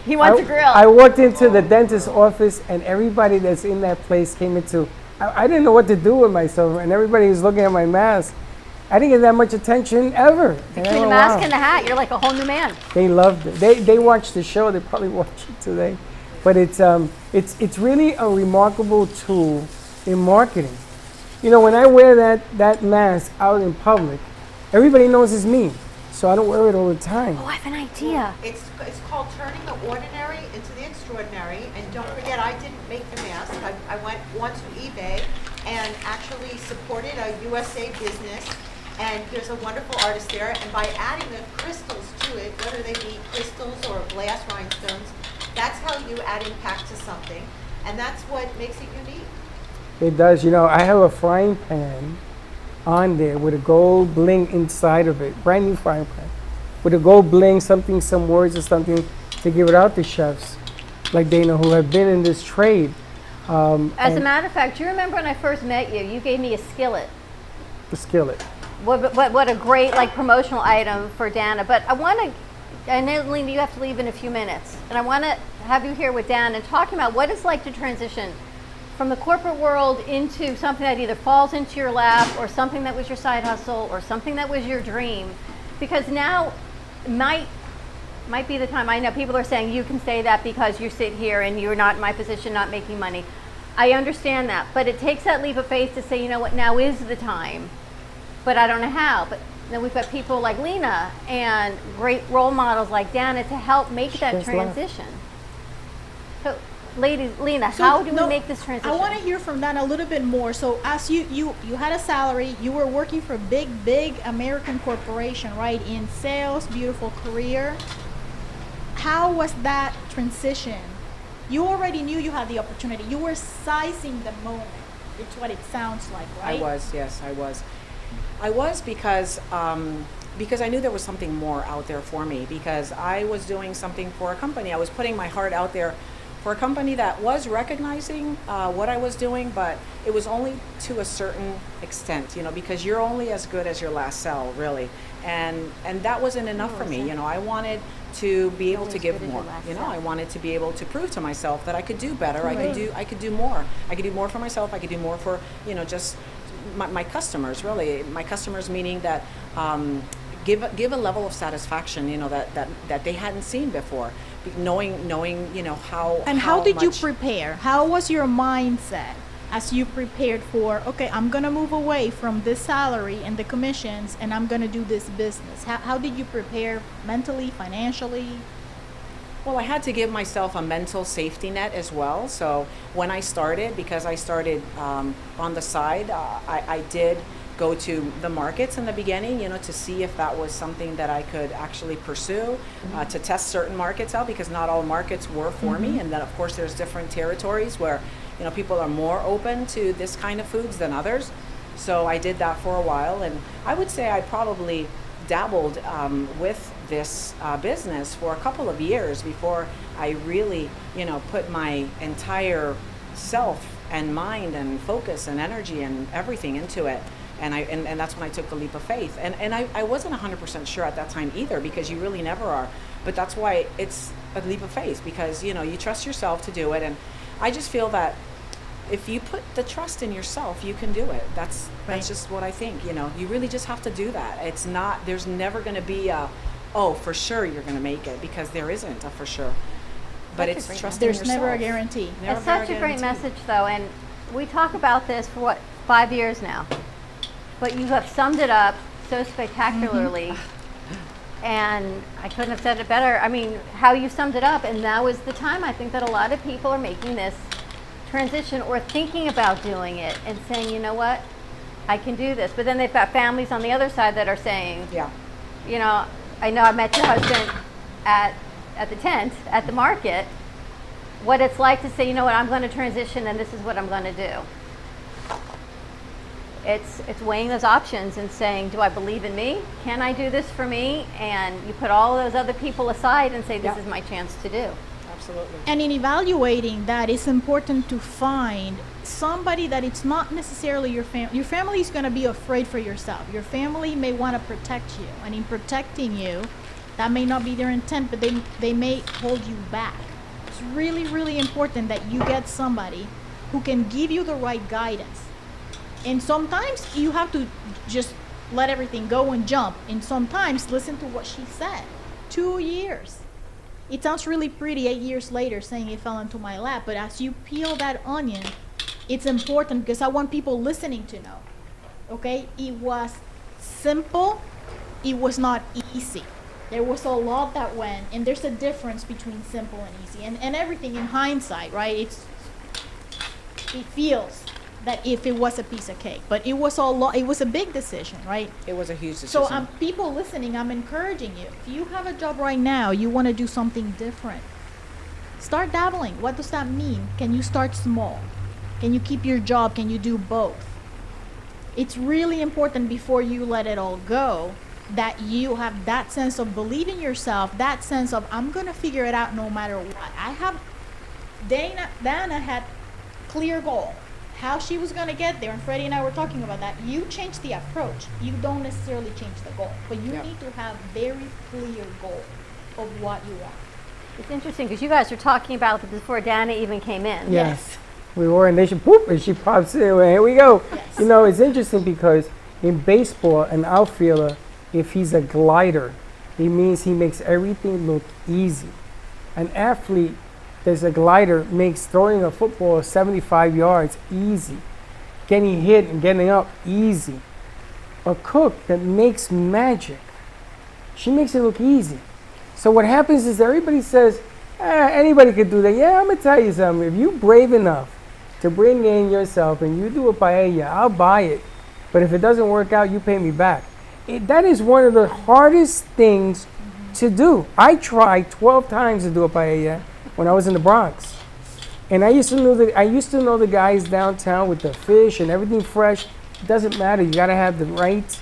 He wants a grill. I walked into the dentist's office, and everybody that's in that place came into. I didn't know what to do with myself, and everybody was looking at my mask. I didn't get that much attention ever. Between the mask and the hat, you're like a whole new man. They loved it. They watched the show. They probably watch it today. But it's really a remarkable tool in marketing. You know, when I wear that mask out in public, everybody knows it's me. So I don't wear it all the time. Oh, I have an idea. It's called turning the ordinary into the extraordinary. And don't forget, I didn't make the mask. I went once to eBay and actually supported a USA business. And there's a wonderful artist there. And by adding the crystals to it, whether they be crystals or glass rhinestones, that's how you add impact to something. And that's what makes it unique. It does. You know, I have a frying pan on there with a gold bling inside of it. Brand new frying pan. With a gold bling, some words or something to give it out to chefs like Dana who have been in this trade. As a matter of fact, do you remember when I first met you, you gave me a skillet? The skillet. What a great like promotional item for Dana. But I want to, I know Lena, you have to leave in a few minutes. And I want to have you here with Dan and talking about what it's like to transition from the corporate world into something that either falls into your lap or something that was your side hustle or something that was your dream. Because now might be the time. I know people are saying you can say that because you sit here and you're not in my position, not making money. I understand that, but it takes that leap of faith to say, you know what, now is the time, but I don't know how. But then we've got people like Lena and great role models like Dana to help make that transition. So, ladies, Lena, how do we make this transition? I want to hear from Dan a little bit more. So as you had a salary, you were working for a big American corporation, right? In sales, beautiful career. How was that transition? You already knew you had the opportunity. You were sizing the moment. It's what it sounds like, right? I was, yes, I was. I was because I knew there was something more out there for me, because I was doing something for a company. I was putting my heart out there for a company that was recognizing what I was doing, but it was only to a certain extent, you know, because you're only as good as your last sell, really. And that wasn't enough for me. You know, I wanted to be able to give more. You know, I wanted to be able to prove to myself that I could do better. I could do more. I could do more for myself. I could do more for, you know, just my customers, really. My customers, meaning that give a level of satisfaction, you know, that they hadn't seen before. Knowing, you know, how. And how did you prepare? How was your mindset as you prepared for, okay, I'm going to move away from this salary and the commissions and I'm going to do this business? How did you prepare mentally, financially? Well, I had to give myself a mental safety net as well. So when I started, because I started on the side, I did go to the markets in the beginning, you know, to see if that was something that I could actually pursue, to test certain markets out, because not all markets were for me. And then, of course, there's different territories where, you know, people are more open to this kind of foods than others. So I did that for a while. And I would say I probably dabbled with this business for a couple of years before I really, you know, put my entire self and mind and focus and energy and everything into it. And that's when I took the leap of faith. And I wasn't 100% sure at that time either, because you really never are. But that's why it's a leap of faith, because, you know, you trust yourself to do it. And I just feel that if you put the trust in yourself, you can do it. That's just what I think. You know, you really just have to do that. It's not, there's never going to be a, oh, for sure you're going to make it, because there isn't a for sure. But it's trusting yourself. There's never a guarantee. It's such a great message, though. And we talk about this for 5 years now. But you have summed it up so spectacularly. And I couldn't have said it better. I mean, how you summed it up, and now is the time. I think that a lot of people are making this transition or thinking about doing it and saying, you know what, I can do this. But then they've got families on the other side that are saying, yeah, you know, I know I met your husband at the tent, at the market, what it's like to say, you know what, I'm going to transition and this is what I'm going to do. It's weighing those options and saying, do I believe in me? Can I do this for me? And you put all those other people aside and say, this is my chance to do. Absolutely. And in evaluating that, it's important to find somebody that it's not necessarily your family. Your family is going to be afraid for yourself. Your family may want to protect you. And in protecting you, that may not be their intent, but they may hold you back. It's really, really important that you get somebody who can give you the right guidance. And sometimes you have to just let everything go and jump, and sometimes listen to what she said. 2 years. It sounds really pretty 8 years later saying it fell into my lap, but as you peel that onion, it's important because I want people listening to know. Okay? It was simple, it was not easy. There was a lot that went, and there's a difference between simple and easy, and everything in hindsight, right? It feels that if it was a piece of cake, but it was it was a big decision, right? It was a huge decision. So people listening, I'm encouraging you. If you have a job right now, you want to do something different, start dabbling. What does that mean? Can you start small? Can you keep your job? Can you do both? It's really important before you let it all go that you have that sense of believing yourself, that sense of I'm going to figure it out no matter what. Dana had clear goal, how she was going to get there, and Freddie and I were talking about that. You change the approach. You don't necessarily change the goal, but you need to have very clear goal of what you want. It's interesting because you guys were talking about it before Dana even came in. Yes. We were, and they should poop, and she pops in, and here we go. Yes. You know, it's interesting because in baseball, an outfielder, if he's a glider, it means he makes everything look easy. An athlete that's a glider makes throwing a football 75 yards easy. Getting hit and getting up easy. A cook that makes magic, she makes it look easy. So what happens is everybody says, anybody could do that. Yeah, I'm going to tell you something. If you're brave enough to bring in yourself and you do a paella, I'll buy it. But if it doesn't work out, you pay me back. That is one of the hardest things to do. I tried 12 times to do a paella when I was in the Bronx. And I used to know the guys downtown with the fish and everything fresh. It doesn't matter. You got to have the right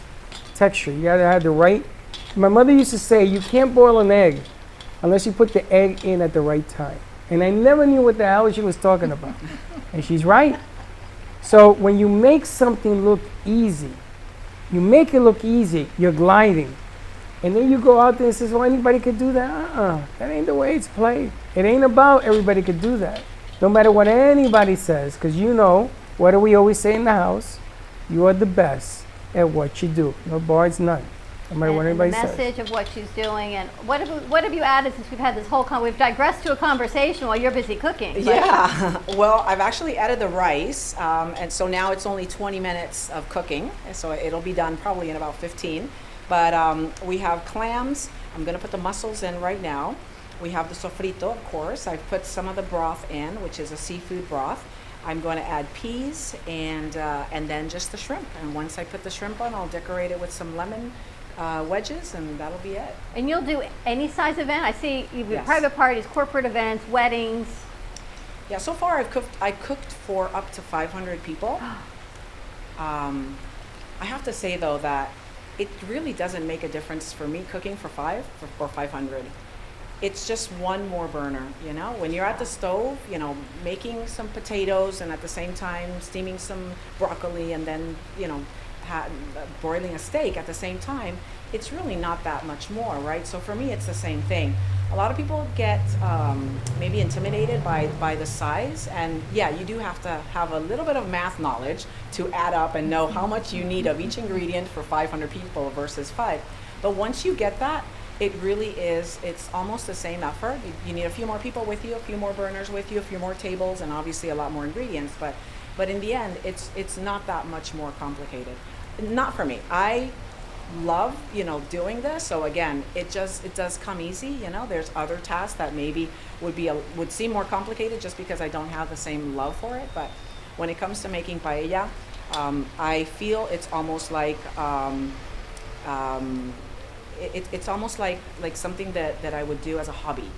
texture. You got to have the right. My mother used to say, you can't boil an egg unless you put the egg in at the right time. And I never knew what the hell she was talking about. And she's right. So when you make something look easy, you make it look easy, you're gliding. And then you go out there and says, well, anybody could do that. That ain't the way it's played. It ain't about everybody could do that. No matter what anybody says, because you know, what do we always say in the house? You are the best at what you do. No bars, none. No matter what anybody says. The message of what she's doing, and what have you added since we've had this whole we've digressed to a conversation while you're busy cooking. Yeah, well, I've actually added the rice, and so now it's only 20 minutes of cooking, so it'll be done probably in about 15. But we have clams. I'm going to put the mussels in right now. We have the sofrito, of course. I've put some of the broth in, which is a seafood broth. I'm going to add peas and then just the shrimp. And once I put the shrimp on, I'll decorate it with some lemon wedges, and that'll be it. And you'll do any size event? I see you do yes. private parties, corporate events, weddings. Yeah, so far I cooked for up to 500 people. I have to say though that it really doesn't make a difference for me cooking for 500. It's just one more burner, you know? When you're at the stove, you know, making some potatoes and at the same time steaming some broccoli and then, you know, broiling a steak at the same time, it's really not that much more, right? So for me, it's the same thing. A lot of people get maybe intimidated by the size, and yeah, you do have to have a little bit of math knowledge to add up and know how much you need of each ingredient for 500 people versus 5. But once you get that, it really is, it's almost the same effort. You need a few more people with you, a few more burners with you, a few more tables, and obviously a lot more ingredients, but in the end, it's not that much more complicated. Not for me. I love, you know, doing this. So again, it does come easy. You know, there's other tasks that maybe would seem more complicated just because I don't have the same love for it. But when it comes to making paella, I feel it's almost like it's almost like something that I would do as a hobby.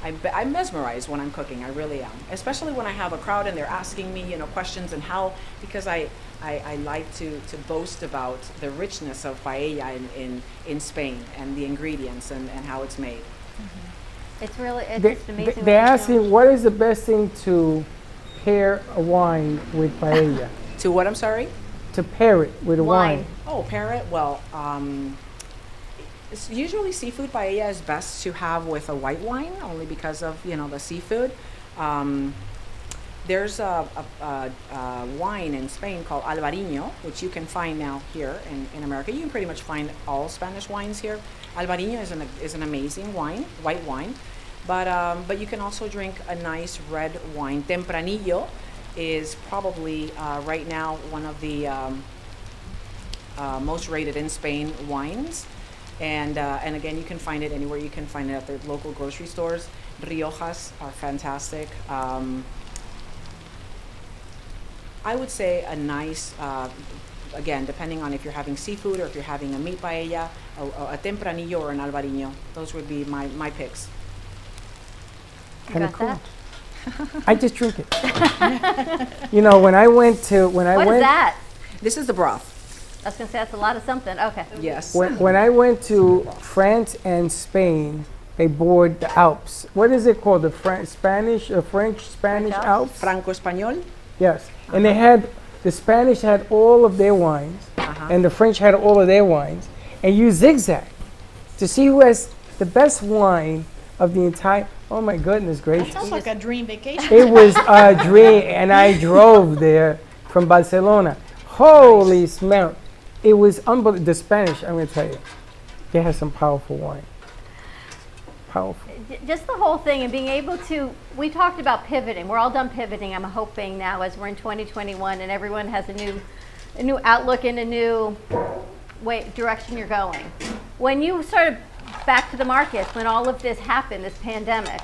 I'm mesmerized when I'm cooking. I really am, especially when I have a crowd and they're asking me, you know, questions and how, because I like to boast about the richness of paella in Spain and the ingredients and how it's made. Mm-hmm. It's amazing. They're asking, what is the best thing to pair a wine with paella? To what, I'm sorry? To pair it with a wine. Oh, pair it? Well, it's usually seafood paella is best to have with a white wine, only because of, you know, the seafood. There's a wine in Spain called Albarino, which you can find now here in America. You can pretty much find all Spanish wines here. Albarino is an amazing wine, white wine, but you can also drink a nice red wine. Tempranillo is probably right now one of the most rated in Spain wines, and again, you can find it anywhere. You can find it at the local grocery stores. Riojas are fantastic. I would say a nice, again, depending on if you're having seafood or if you're having a meat paella, a tempranillo or an albarino. Those would be my picks. You Kinda got cool. that? I just drink it. You know, when I went, What is that? This is the broth. I was going to say that's a lot of something. Okay. Yes. when I went to France and Spain, they board the Alps. What is it called? The French-Spanish Alps? Alps? Franco-Español. Yes. And they had, the Spanish had all of their wines, and the French had all of their wines, and you zigzag to see who has the best wine of the entire, oh my goodness gracious. Sounds like a dream vacation. It was a dream, and I drove there from Barcelona. Holy smell. It was unbelievable. The Spanish, I'm going to tell you, they have some powerful wine. Powerful. Just the whole thing and being able to, we talked about pivoting. We're all done pivoting, I'm hoping now, as we're in 2021 and everyone has a new outlook and a new direction you're going. When you started back to the markets, when all of this happened, this pandemic,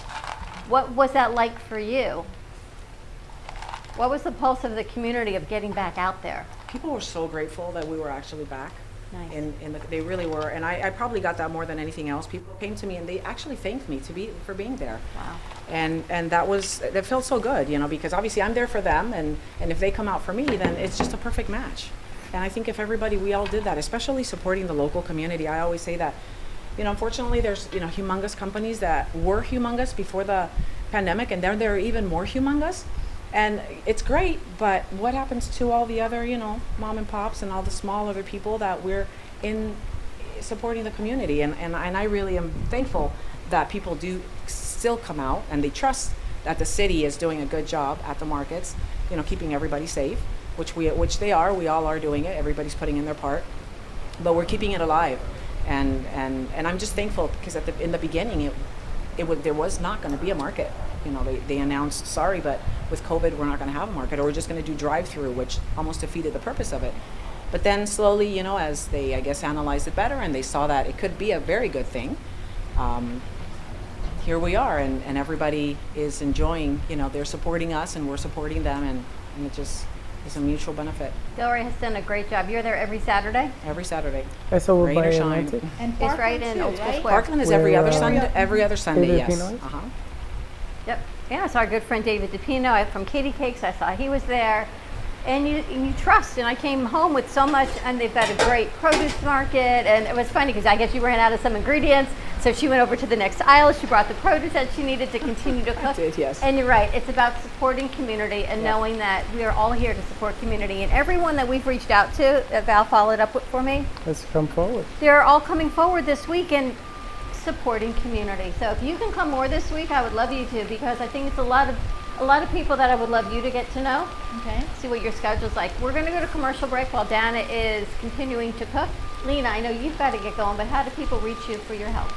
what was that like for you? What was the pulse of the community of getting back out there? People were so grateful that we were actually back. Nice. They really were, and I probably got that more than anything else. People came to me and they actually thanked me for being there. Wow. And that felt so good, you know, because obviously I'm there for them, and if they come out for me, then it's just a perfect match. And I think if we all did that, especially supporting the local community. I always say that, you know, unfortunately there's, you know, humongous companies that were humongous before the pandemic, and they're even more humongous. And it's great, but what happens to all the other, you know, mom and pops and all the small other people that we're in supporting the community? And I really am thankful that people do still come out and they trust that the city is doing a good job at the markets, you know, keeping everybody safe, which they are. We all are doing it. Everybody's putting in their part, but we're keeping it alive. And I'm just thankful because in the beginning there was not going to be a market. You know, they announced, sorry, but with COVID, we're not going to have a market, or we're just going to do drive-through, which almost defeated the purpose of it. But then slowly, you know, as they, I guess, analyzed it better and they saw that it could be a very good thing, here we are, and everybody is enjoying, you know, they're supporting us and we're supporting them, and it just is a mutual benefit. Delray has done a great job. You're there every Saturday? Every Saturday. That's over Rain by or shine. Atlantic. And It's right in too, Old School right? Square. Parkland is every other Sunday, yes. Filipino? Yep. Yeah, I saw our good friend David DePino from Katie Cakes. I saw he was there. And you trust. And I came home with so much, and they've got a great produce market. And it was funny because I guess you ran out of some ingredients. So she went over to the next aisle. She brought the produce that she needed to continue to cook. I did, yes. And you're right. It's about supporting community and knowing that we are all here to support community. And everyone that we've reached out to, Val followed up for me, Let's come forward. they're all coming forward this week and supporting community. So if you can come more this week, I would love you to, because I think it's a lot of people that I would love you to get to know. Okay. See what your schedule's like. We're going to go to commercial break while Dana is continuing to cook. Lena, I know you've got to get going, but how do people reach you for your help?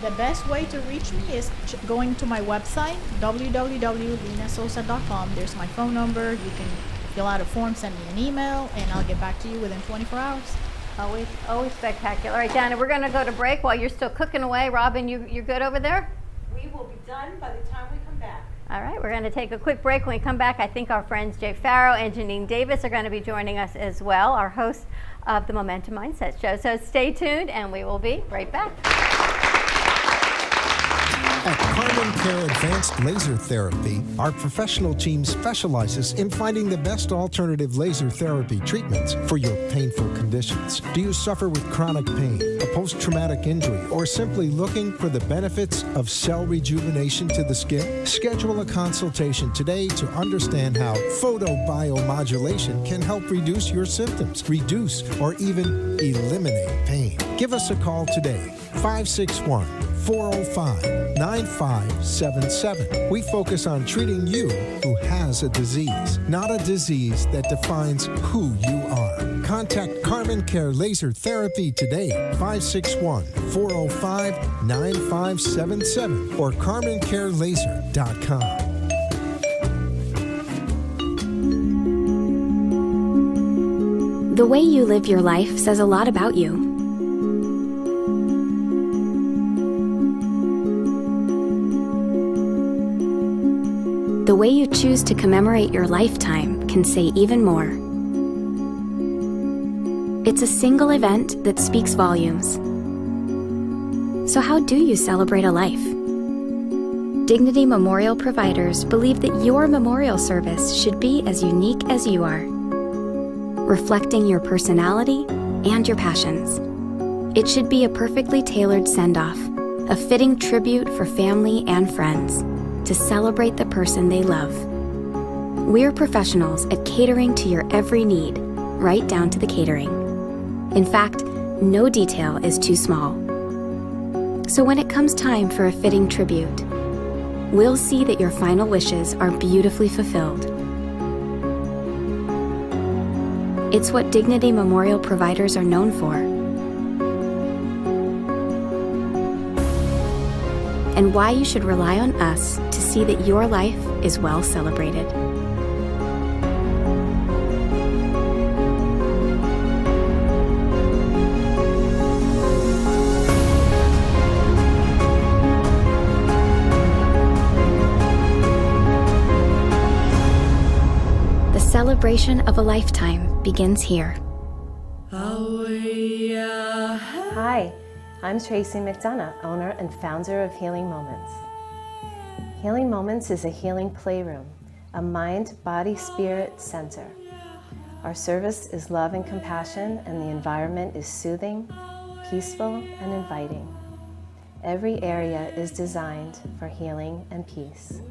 The best way to reach me is going to my website, www.linasosa.com. There's my phone number. You can fill out a form, send me an email, and I'll get back to you within 24 hours. Always spectacular. All right, Dana, we're going to go to break while you're still cooking away. Robin, you're good over there? We will be done by the time we come back. All right, we're going to take a quick break. When we come back, I think our friends Jay Farrow and Janine Davis are going to be joining us as well, our hosts of the Momentum Mindset Show. So stay tuned, and we will be right back. At Carmen Care Advanced Laser Therapy, our professional team specializes in finding the best alternative laser therapy treatments for your painful conditions. Do you suffer with chronic pain, a post-traumatic injury, or simply looking for the benefits of cell rejuvenation to the skin? Schedule a consultation today to understand how photobiomodulation can help reduce your symptoms, reduce or even eliminate pain. Give us a call today, 561 405-9577. We focus on treating you who has a disease, not a disease that defines who you are. Contact Carmen Care Laser Therapy today, 561-405-9577 or CarmenCareLaser.com. The way you live your life says a lot about you. The way you choose to commemorate your lifetime can say even more. It's a single event that speaks volumes. So how do you celebrate a life? Dignity Memorial providers believe that your memorial service should be as unique as you are, reflecting your personality and your passions. It should be a perfectly tailored send-off, a fitting tribute for family and friends to celebrate the person they love. We're professionals at catering to your every need, right down to the catering. In fact, no detail is too small. So when it comes time for a fitting tribute, we'll see that your final wishes are beautifully fulfilled. It's what Dignity Memorial providers are known for. And why you should rely on us to see that your life is well celebrated. The celebration of a lifetime begins here. Hi, I'm Tracy McDonough, owner and founder of Healing Moments. Healing Moments is a healing playroom, a mind, body, spirit center. Our service is love and compassion, and the environment is soothing, peaceful, and inviting. Every area is designed for healing and peace.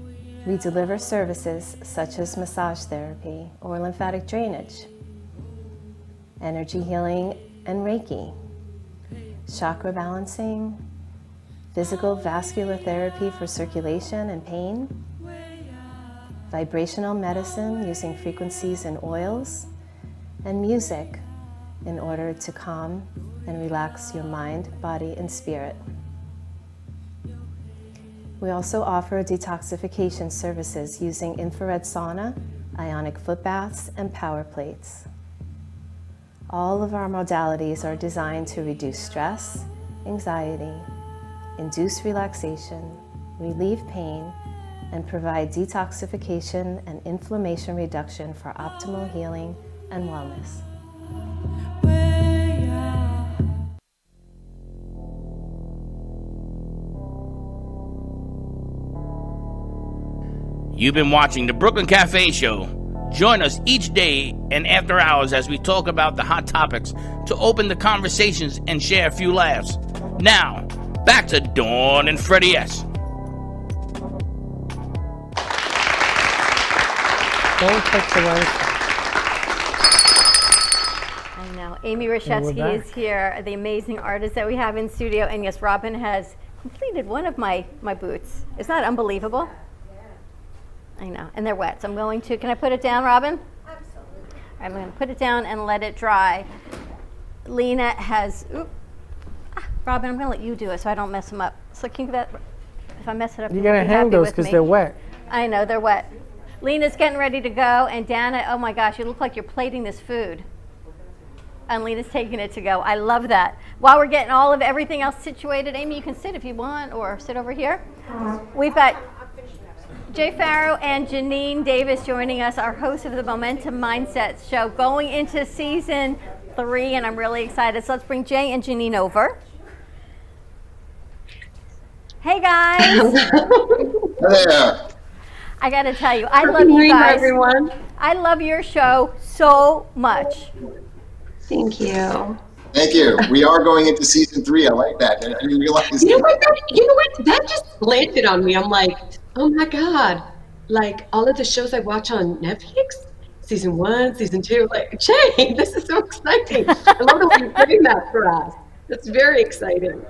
We deliver services such as massage therapy or lymphatic drainage, energy healing and Reiki, chakra balancing, physical vascular therapy for circulation and pain, vibrational medicine using frequencies and oils, and music in order to calm and relax your mind, body, and spirit. We also offer detoxification services using infrared sauna, ionic foot baths, and power plates. All of our modalities are designed to reduce stress, anxiety, induce relaxation, relieve pain, and provide detoxification and inflammation reduction for optimal healing and wellness. You've been watching the Brooklyn Café Show. Join us each day and after hours as we talk about the hot topics to open the conversations and share a few laughs. Now, back to Dawn and Freddie S. Don't touch the rice. I know. Amy Rashevsky is here, the amazing artist that we have in studio. And yes, Robin has completed one of my boots. Isn't that unbelievable? I know, and they're wet, so I'm going to, can I put it down, Robin? Absolutely. I'm going to put it down and let it dry. Lena has, Robin, I'm going to let you do it so I don't mess them up. So can you that, if I mess it up, you got to hang those because they're wet. I know, they're wet. Lena's getting ready to go, and Dana, oh my gosh, you look like you're plating this food. And Lena's taking it to go. I love that. While we're getting all of everything else situated, Amy, you can sit if you want, or sit over here. We've got Jay Farrow and Janine Davis joining us, our hosts of the Momentum Mindset Show, going into season 3, and I'm really excited. So let's bring Jay and Janine over. Hey guys. There. I got to tell you, I love you guys. Everyone. I love your show so much. Thank you. Thank you. We are going into season 3. I like that. I didn't realize. You know what? That just landed on me. I'm like, oh my God. Like all of the shows I watch on Netflix, season 1, season 2, like, Jay, this is so exciting. I love the way you're doing that for us. It's very exciting.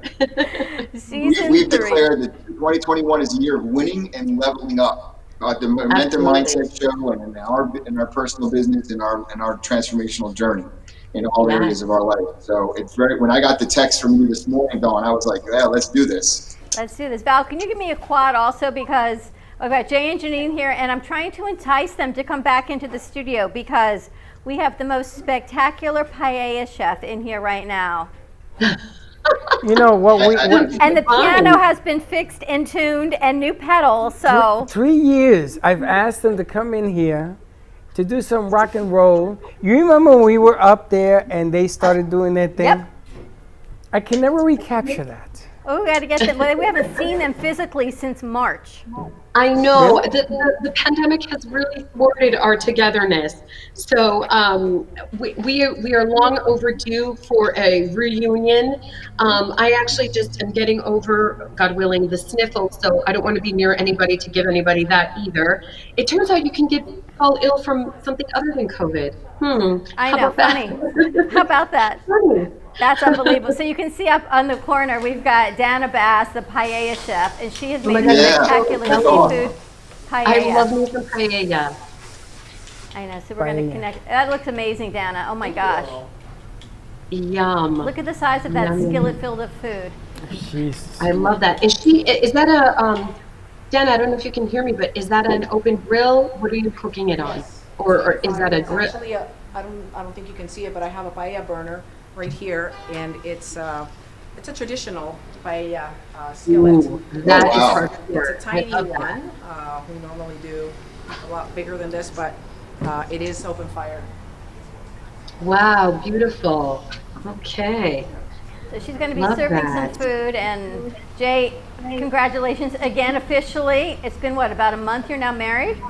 We've declared that 2021 is a year of winning and leveling up. The Momentum Absolutely. Mindset Show, and in our personal business, and our transformational journey in all Yes. areas of our life. So it's very. When I got the text from you this morning, Dawn, I was like, yeah, let's do this. Let's do this. Val, can you give me a quad also, because I've got Jay and Janine here, and I'm trying to entice them to come back into the studio because we have the most spectacular paella chef in here right now. You know what And the piano has been fixed and tuned and new pedals, so 3 years I've asked them to come in here to do some rock and roll. You remember when we were up there and they started doing their thing? Yep. I can never recapture that. oh, we got to get them. Well, we haven't seen them physically since March. I know the pandemic has really thwarted our togetherness. So we are long overdue for a reunion. I actually just am getting over, God willing, the sniffles. So I don't want to be near anybody to give anybody that either. It turns out you can fall ill from something other than COVID. I How know, about that? funny. How about that? Funny. That's unbelievable. So you can see up on the corner, we've got Dana Bass, the paella chef, and she has made a spectacular seafood paella. I love me some paella. I know, so we're going to connect. That looks amazing, Dana. Oh my gosh. Yum. Look at the size of that Yum. skillet filled of food. I love that. Is that a, Dan, I don't know if you can hear me, but is that an open grill? What are you cooking it on? Or is that a grill? Actually, I don't think you can see it, but I have a paella burner right here, and it's a traditional paella skillet. Ooh, that is hard to It's work. a tiny I love that. one. We normally do a lot bigger than this, but it is open fire. Wow, beautiful. Okay. So she's going to be Love serving that. some food. And Jay, congratulations again officially. It's been what, about a month you're now married?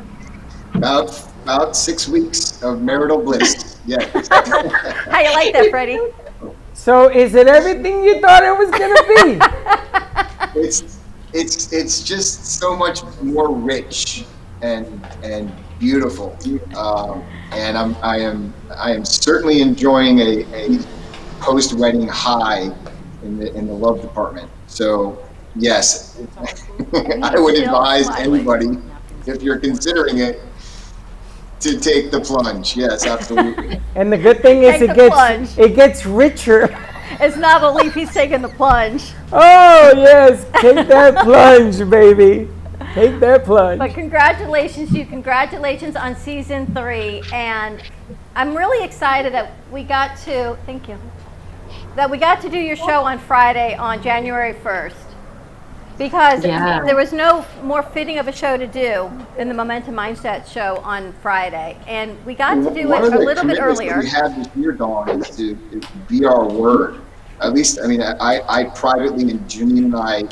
About 6 weeks of marital bliss. Yeah. How you like that, Freddie? So is it everything you thought it was going to be? It's just so much more rich and beautiful, and I am certainly enjoying a post-wedding high in the love department. So yes, I would advise anybody, if you're considering it, to take the plunge. Yes, absolutely. And the good thing is Take the plunge. it gets richer. It's not a leaf, he's taking the plunge. Oh yes, take that plunge, baby. Take that plunge. But congratulations to you. Congratulations on season 3. And I'm really excited that we got to, thank you, that we got to do your show on Friday on January 1st. Because there was no more fitting of a show to do than the Momentum Mindset show on Friday. And we got to do it a little bit earlier. One of the commitments that we had this year, Dawn, is to be our word. At least, I mean, I privately, and Janine and I,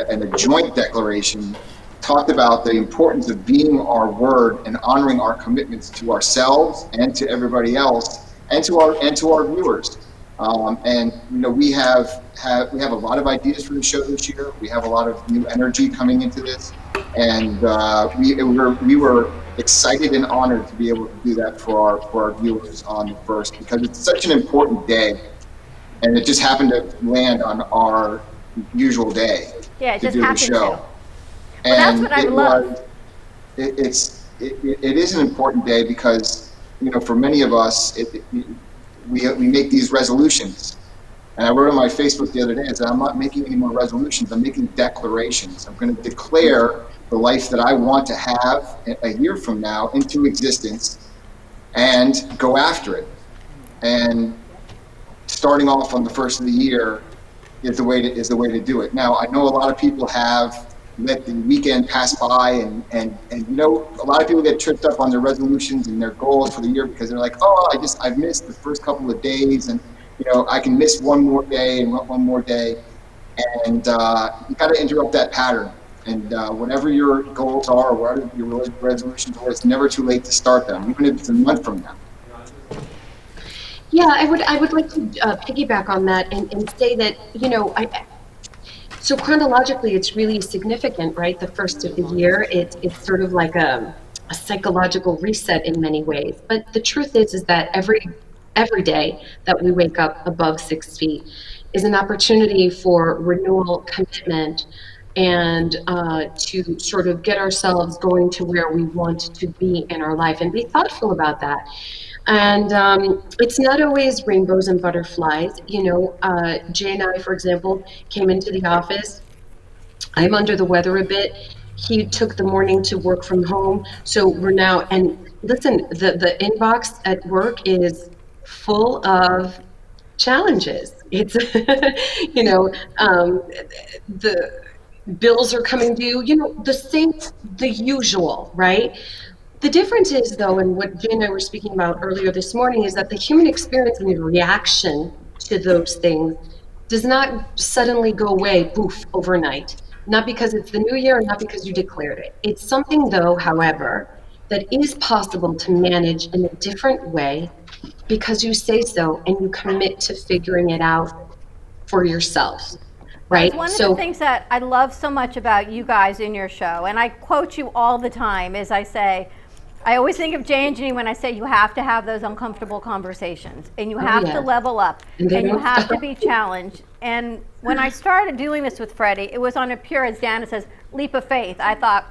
in a joint declaration, talked about the importance of being our word and honoring our commitments to ourselves and to everybody else and to our viewers. And you know, we have a lot of ideas for the show this year. We have a lot of new energy coming into this, and we were excited and honored to be able to do that for our viewers on the 1st, because it's such an important day, and it just happened to land on our usual day Yeah, it to just do the happened show. to. Well, that's what I love. It is an important day because, you know, for many of us, we make these resolutions. And I wrote on my Facebook the other day, I said, I'm not making any more resolutions, I'm making declarations. I'm going to declare the life that I want to have a year from now into existence and go after it. And starting off on the 1st of the year is the way to do it. Now, I know a lot of people have let the weekend pass by, and you know, a lot of people get tripped up on their resolutions and their goals for the year because they're like, oh, I've missed the first couple of days, and you know, I can miss one more day and one more day, and you got to interrupt that pattern. And whatever your goals are, or whatever your resolutions are, it's never too late to start them, even if it's a month from now. Yeah, I would like to piggyback on that and say that, you know, so chronologically, it's really significant, right? The 1st of the year, it's sort of like a psychological reset in many ways. But the truth is that every day that we wake up above 6 feet is an opportunity for renewal, commitment, and to sort of get ourselves going to where we want to be in our life and be thoughtful about that. And it's not always rainbows and butterflies. Jay and I, for example, came into the office. I'm under the weather a bit. He took the morning to work from home. So we're now, and listen, the inbox at work is full of challenges. It's, the bills are coming due, the usual, right? The difference is, though, and what Jay and I were speaking about earlier this morning, is that the human experience and the reaction to those things does not suddenly go away, poof, overnight. Not because it's the new year, and not because you declared it. It's something, though, however, that is possible to manage in a different way because you say so and you commit to figuring it out for yourself. Right? It's one of the things that I love so much about you guys in your show, and I quote you all the time, is I always think of Jay and Janine when I say you have to have those uncomfortable conversations, and you have to level up, and you have to be challenged. And when I started doing this with Freddie, it was on a pure, as Dana says, leap of faith. I thought,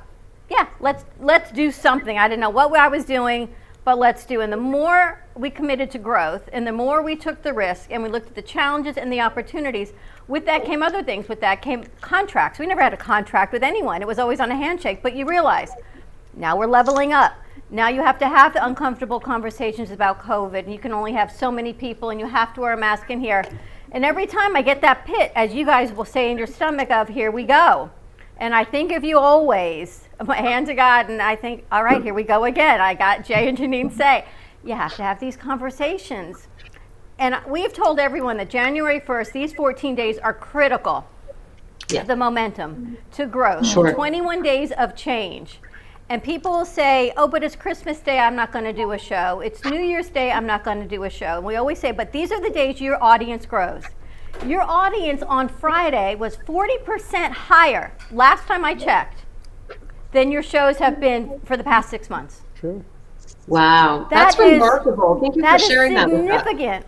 yeah, let's do something. I didn't know what I was doing, but let's do. And the more we committed to growth, and the more we took the risk, and we looked at the challenges and the opportunities, with that came other things. With that came contracts. We never had a contract with anyone. It was always on a handshake. But you realize, now we're leveling up. Now you have to have the uncomfortable conversations about COVID, and you can only have so many people, and you have to wear a mask in here. And every time I get that pit, as you guys will say in your stomach, of here we go. And I think of you always, my hand to God, and I think, all right, here we go again. I got Jay and Janine say, you have to have these conversations. And we've told everyone that January 1st, these 14 days are critical to the momentum, to growth. Sure. 21 days of change. And people will say, oh, but it's Christmas Day, I'm not going to do a show. It's New Year's Day, I'm not going to do a show. And we always say, but these are the days your audience grows. Your audience on Friday was 40% higher, last time I checked, than your shows have been for the past 6 months. True. Wow. That's remarkable. Thank you for sharing that with us. Significant.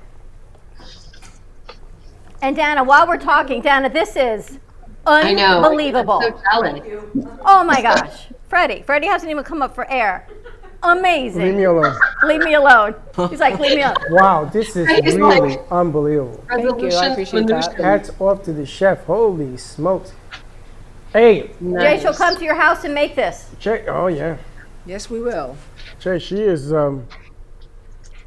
And Dana, while we're talking, Dana, this is unbelievable. I know. I'm so jealous. Oh my gosh. Freddie hasn't even come up for air. Amazing. Leave me alone. Leave me alone. He's like, leave me alone. Wow, this is really unbelievable. Thank you. I appreciate that. Hats off to the chef. Holy smokes. Hey. Jay, she'll come to your house and make this. Jay, oh yeah. Yes, we will. Jay, she is,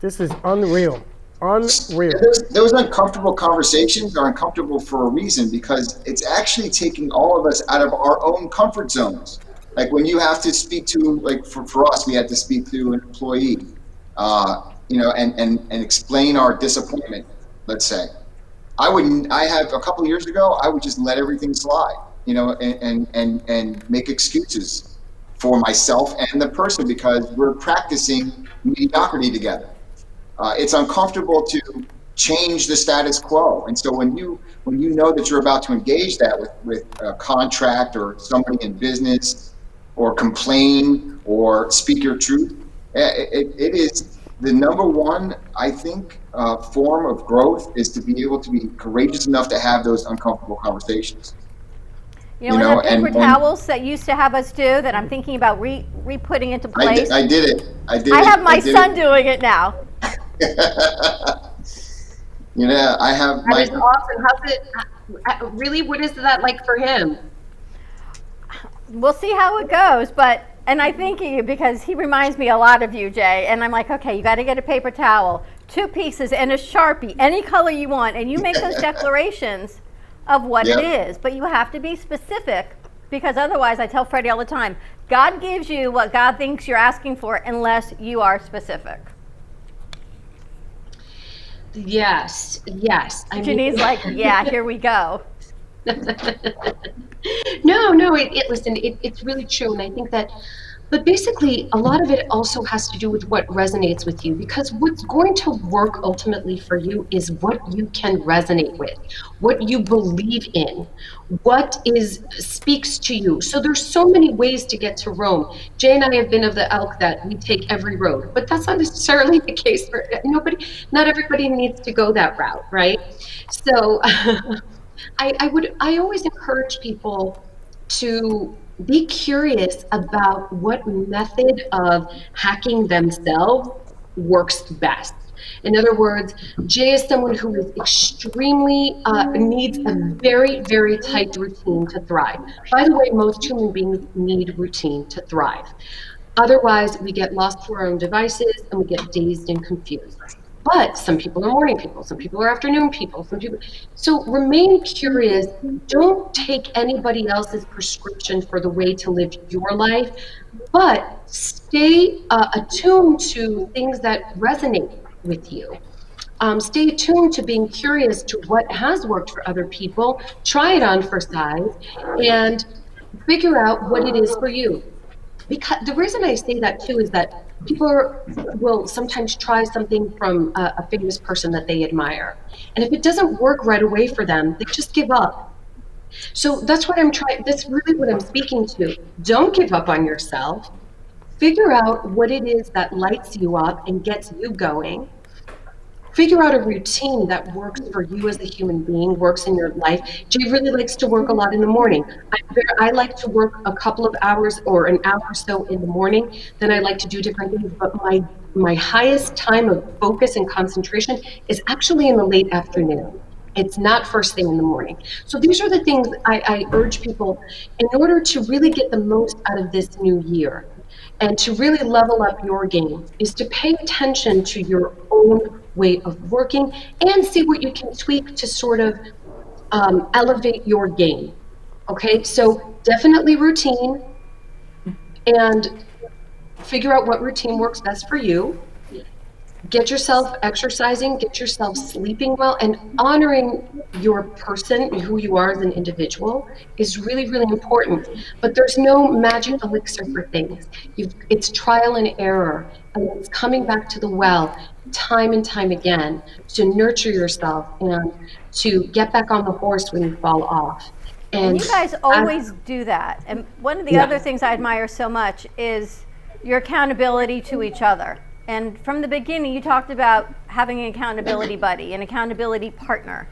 this is unreal. Unreal. Those uncomfortable conversations are uncomfortable for a reason, because it's actually taking all of us out of our own comfort zones. Like when you have to speak to, like for us, we had to speak to an employee, and explain our disappointment, let's say. I have a couple of years ago, I would just let everything slide, and make excuses for myself and the person, because we're practicing mediocrity together. It's uncomfortable to change the status quo. And so when you know that you're about to engage that with a contract or somebody in business, or complain or speak your truth, it is the number one, I think, form of growth, is to be able to be courageous enough to have those uncomfortable conversations. You know, the paper towels that used to have us do, that I'm thinking about re-putting into place. I did it. I have my son doing it now. I have That is awesome. How's it, really, what is that like for him? We'll see how it goes, and I thank you, because he reminds me a lot of you, Jay, and I'm like, okay, you got to get a paper towel, 2 pieces, and a Sharpie, any color you want, and you make those declarations of what it is, but you have to be specific, because otherwise, I tell Freddie all the time, God gives you what God thinks you're asking for unless you are specific. Yes. Janine's like, yeah, here we go. No, listen, it's really true. And I think that But basically, a lot of it also has to do with what resonates with you, because what's going to work ultimately for you is what you can resonate with, what you believe in, what is speaks to you. So there's so many ways to get to Rome. Jay and I have been of the ilk that we take every road, but that's not necessarily the case for nobody. Not everybody needs to go that route, right? So I always encourage people to be curious about what method of hacking themselves works best. In other words, Jay is someone who is extremely needs a very, very tight routine to thrive. By the way, most human beings need routine to thrive. Otherwise, we get lost to our own devices and we get dazed and confused. But some people are morning people, some people are afternoon people, some people. So remain curious. Don't take anybody else's prescription for the way to live your life, but stay attuned to things that resonate with you. Stay attuned to being curious to what has worked for other people. Try it on for size and figure out what it is for you. Because the reason I say that too is that will sometimes try something from a famous person that they admire. And if it doesn't work right away for them, they just give up. So that's what I'm trying, that's really what I'm speaking to. Don't give up on yourself. Figure out what it is that lights you up and gets you going. Figure out a routine that works for you as a human being, works in your life. Jay really likes to work a lot in the morning. I like to work a couple of hours or an hour or so in the morning. Then I like to do different things. But my highest time of focus and concentration is actually in the late afternoon. It's not first thing in the morning. So these are the things I urge people in order to really get the most out of this new year and to really level up your game is to pay attention to your own way of working and see what you can tweak to sort of elevate your game. Okay, so definitely routine and figure out what routine works best for you. Get yourself exercising, get yourself sleeping well, and honoring your person, who you are as an individual, is really, really important. But there's no magic elixir for things. It's trial and error, and it's coming back to the well time and time again to nurture yourself and to get back on the horse when you fall off. And you guys always do that. And one of the other things I admire so much is your accountability to each other. And from the beginning, you talked about having an accountability buddy, an accountability partner.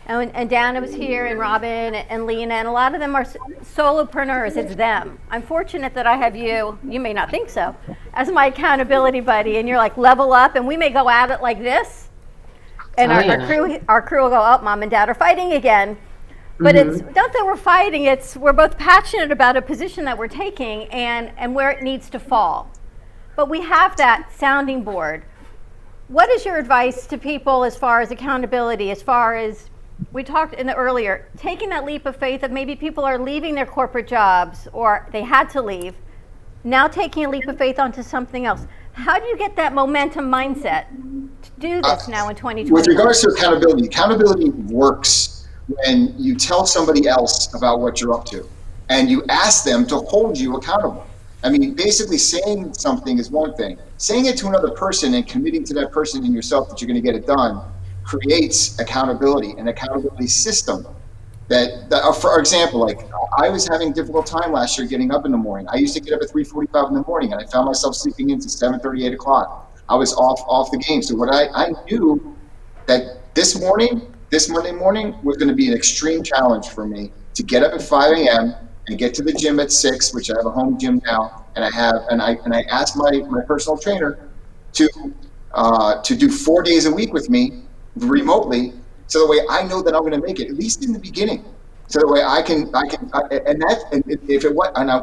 And Dana was here, and Robin, and Lena, and a lot of them are solopreneurs. It's them. I'm fortunate that I have you may not think so, as my accountability buddy. And you're like, level up, and we may go at it like this. And our crew will go, oh, mom and dad are fighting again. But it's not that we're fighting, it's we're both passionate about a position that we're taking and where it needs to fall. But we have that sounding board. What is your advice to people as far as accountability, as far as we talked in the earlier, taking that leap of faith of maybe people are leaving their corporate jobs or they had to leave, now taking a leap of faith onto something else. How do you get that momentum mindset to do this now in 2020? With regards to accountability works when you tell somebody else about what you're up to and you ask them to hold you accountable. I mean, basically saying something is one thing. Saying it to another person and committing to that person and yourself that you're going to get it done creates accountability, an accountability system. That for example, like I was having a difficult time last year getting up in the morning. I used to get up at 3:45 in the morning, and I found myself sleeping into 7:30, 8 o'clock. I was off the game. So what I knew that this Monday morning was going to be an extreme challenge for me to get up at 5 a.m. and get to the gym at 6, which I have a home gym now, and I asked my personal trainer to do 4 days a week with me remotely, so the way I know that I'm going to make it, at least in the beginning, so the way I can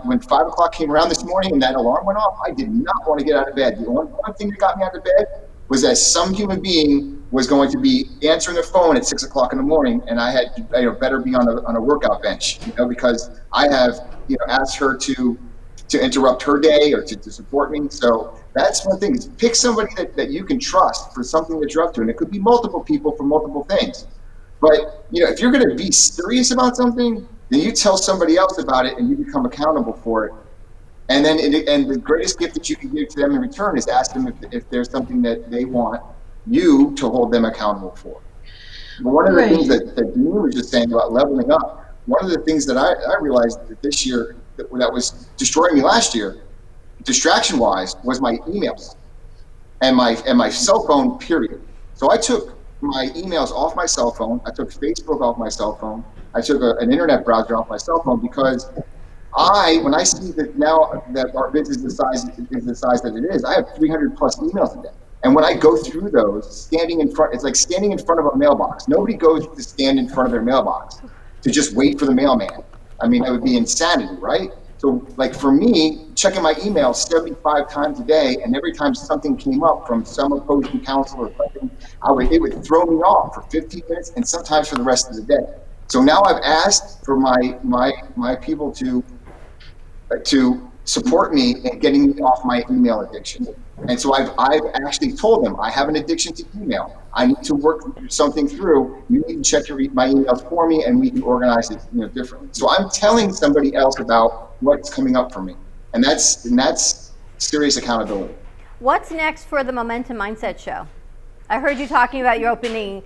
when 5 o'clock came around this morning and that alarm went off, I did not want to get out of bed. The only one thing that got me out of bed was that some human being was going to be answering the phone at 6 o'clock in the morning, and I had better be on a workout bench, because I have asked her to interrupt her day or to support me. So that's one thing, is pick somebody that you can trust for something that you're up to, and it could be multiple people for multiple things. But if you're going to be serious about something, then you tell somebody else about it and you become accountable for it. And then, and the greatest gift that you can give to them in return is ask them if there's something that they want you to hold them accountable for. But one of the things that Dean was just saying about leveling up, one of the things that I realized that this year that was destroying me last year, distraction-wise, was my emails and my cell phone, period. So I took my emails off my cell phone. I took Facebook off my cell phone. I took an internet browser off my cell phone because when I see that now that our business is the size that it is, I have 300 plus emails a day. And when I go through those, it's like standing in front of a mailbox. Nobody goes to stand in front of their mailbox to just wait for the mailman. I mean, that would be insanity, right? So like for me, checking my email 75 times a day, and every time something came up from some opposing counsel or something, it would throw me off for 15 minutes and sometimes for the rest of the day. So now I've asked for my people to support me in getting me off my email addiction. And so I've actually told them I have an addiction to email. I need to work something through. You need to check my emails for me, and we can organize it differently. So I'm telling somebody else about what's coming up for me, and that's serious accountability. What's next for the Momentum Mindset Show? I heard you talking about you're opening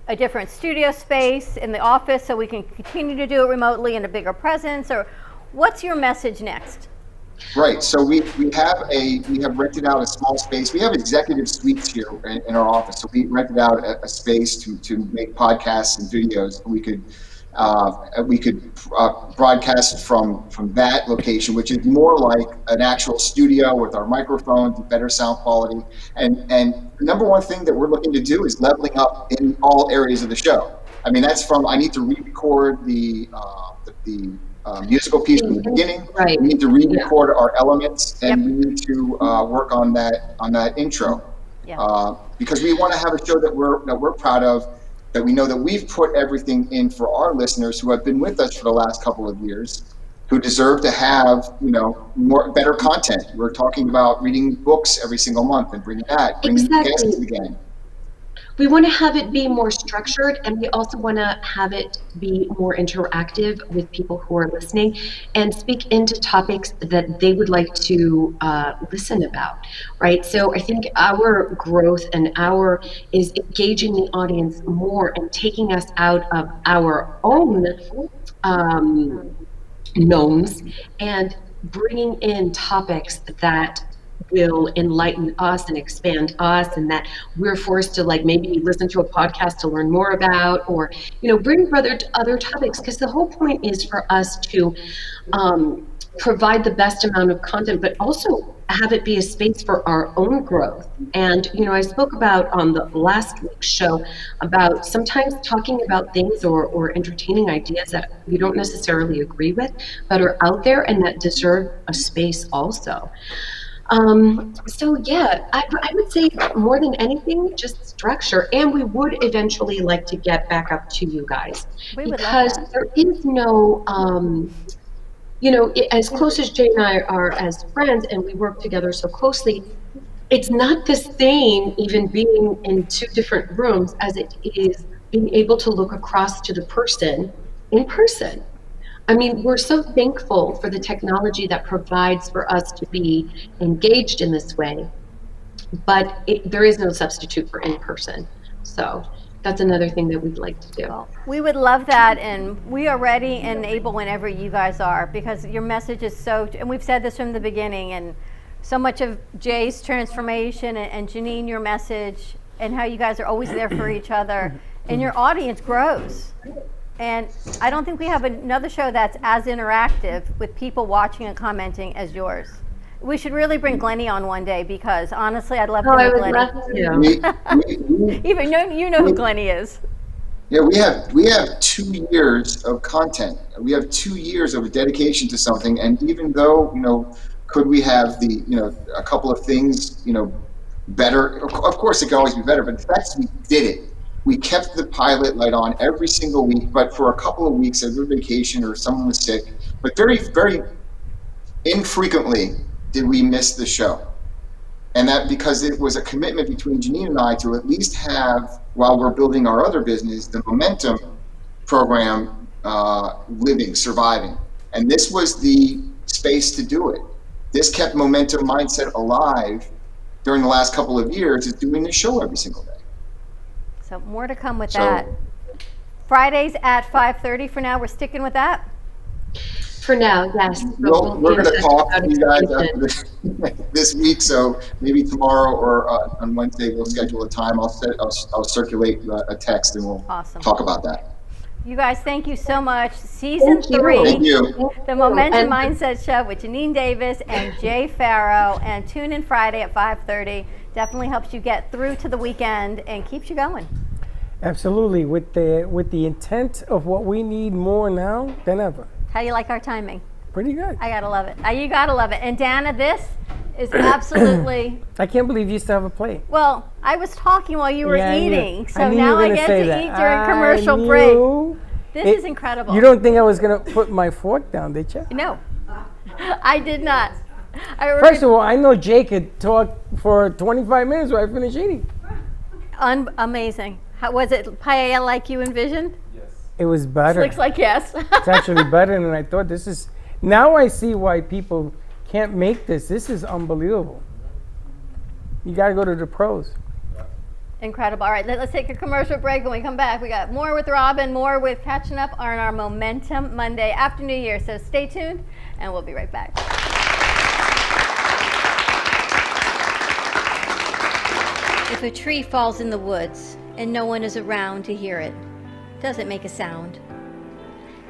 a different studio space in the office so we can continue to do it remotely and a bigger presence, or what's your message next? Right. So we have rented out a small space. We have executive suites here in our office. So we rented out a space to make podcasts and videos. We could broadcast from that location, which is more like an actual studio with our microphones and better sound quality. And the number one thing that we're looking to do is leveling up in all areas of the show. I mean, that's I need to re-record the musical piece from the beginning. Right. We need to re-record our elements, and we need to work on that intro, because we want to have a show that we're proud of, that we know that we've put everything in for our listeners who have been with us for the last couple of years, who deserve to have better content. We're talking about reading books every single month and bringing guests again. We want to have it be more structured, and we also want to have it be more interactive with people who are listening and speak into topics that they would like to listen about, right? So I think our growth is engaging the audience more and taking us out of our own gnomes and bringing in topics that will enlighten us and expand us, and that we're forced to maybe listen to a podcast to learn more about, or bring other topics, because the whole point is for us to provide the best amount of content, but also have it be a space for our own growth. And I spoke about on the last week's show about sometimes talking about things or entertaining ideas that you don't necessarily agree with, but are out there and that deserve a space also. So yeah, I would say more than anything, just structure, and we would eventually like to get back up to you guys, because there is no, as close as Jay and I are as friends, and we work together so closely, it's not the same even being in two different rooms as it is being able to look across to the person in person. I mean, we're so thankful for the technology that provides for us to be engaged in this way, but there is no substitute for in person. So that's another thing that we'd like to do. Well, we would love that, and we are ready and able whenever you guys are, because your message is and we've said this from the beginning, and so much of Jay's transformation and Janine, your message, and how you guys are always there for each other, and your audience grows. And I don't think we have another show that's as interactive with people watching and commenting as yours. We should really bring Glennie on one day, because honestly, I'd love to meet Glennie. Even you know who Glennie is. Yeah, we have 2 years of content. We have 2 years of dedication to something, and even though could we have a couple of things better? Of course, it can always be better, but the fact is we did it. We kept the pilot light on every single week, but for a couple of weeks, either vacation or someone was sick. But very, very infrequently did we miss the show. And that because it was a commitment between Janine and I to at least have, while we're building our other business, the Momentum program surviving. And this was the space to do it. this kept Momentum Mindset alive during the last couple of years is doing this show every single day. So more to come with that. Fridays at 5:30 for now. We're sticking with that. For now, yes. We're going to talk to you guys after this week, so maybe tomorrow or on Wednesday we'll schedule a time. I'll circulate a text and we'll talk about that. You guys, thank you so much. Season 3, Thank you. The Momentum Mindset Show with Janine Davis and Jay Farrow. And tune in Friday at 5:30. Definitely helps you get through to the weekend and keeps you going. Absolutely, with the intent of what we need more now than ever. How do you like our timing? Pretty good. I gotta love it. You gotta love it. And Dana, this is absolutely. I can't believe you still have a plate. Well, I was talking while you were eating, so I knew now you were I gonna get say to that. eat during commercial I break. knew. This is incredible. You don't think I was gonna put my fork down, did you? No, I did not. First of all, I know Jake could talk for 25 minutes while I finish eating. Amazing. How, was it paella like you envisioned? It was better. Looks like yes. It's actually better than I thought. Now I see why people can't make this. This is unbelievable. You got to go to the pros. Incredible. All right, let's take a commercial break. When we come back, we got more with Robin, more with catching up on our Momentum Monday after New Year. So stay tuned, and we'll be right back. If a tree falls in the woods and no one is around to hear it, does it make a sound?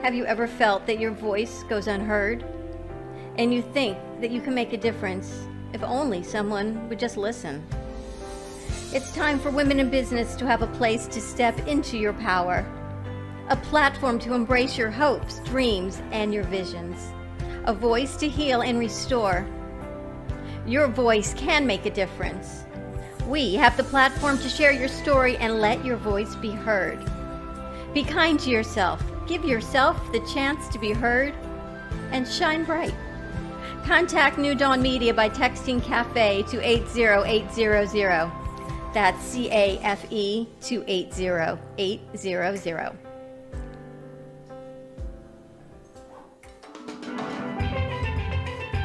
Have you ever felt that your voice goes unheard? And you think that you can make a difference if only someone would just listen? It's time for women in business to have a place to step into your power, a platform to embrace your hopes, dreams, and your visions, a voice to heal and restore. Your voice can make a difference. We have the platform to share your story and let your voice be heard. Be kind to yourself. Give yourself the chance to be heard and shine bright. Contact New Dawn Media by texting Café to 80800. That's CAFE to 80800.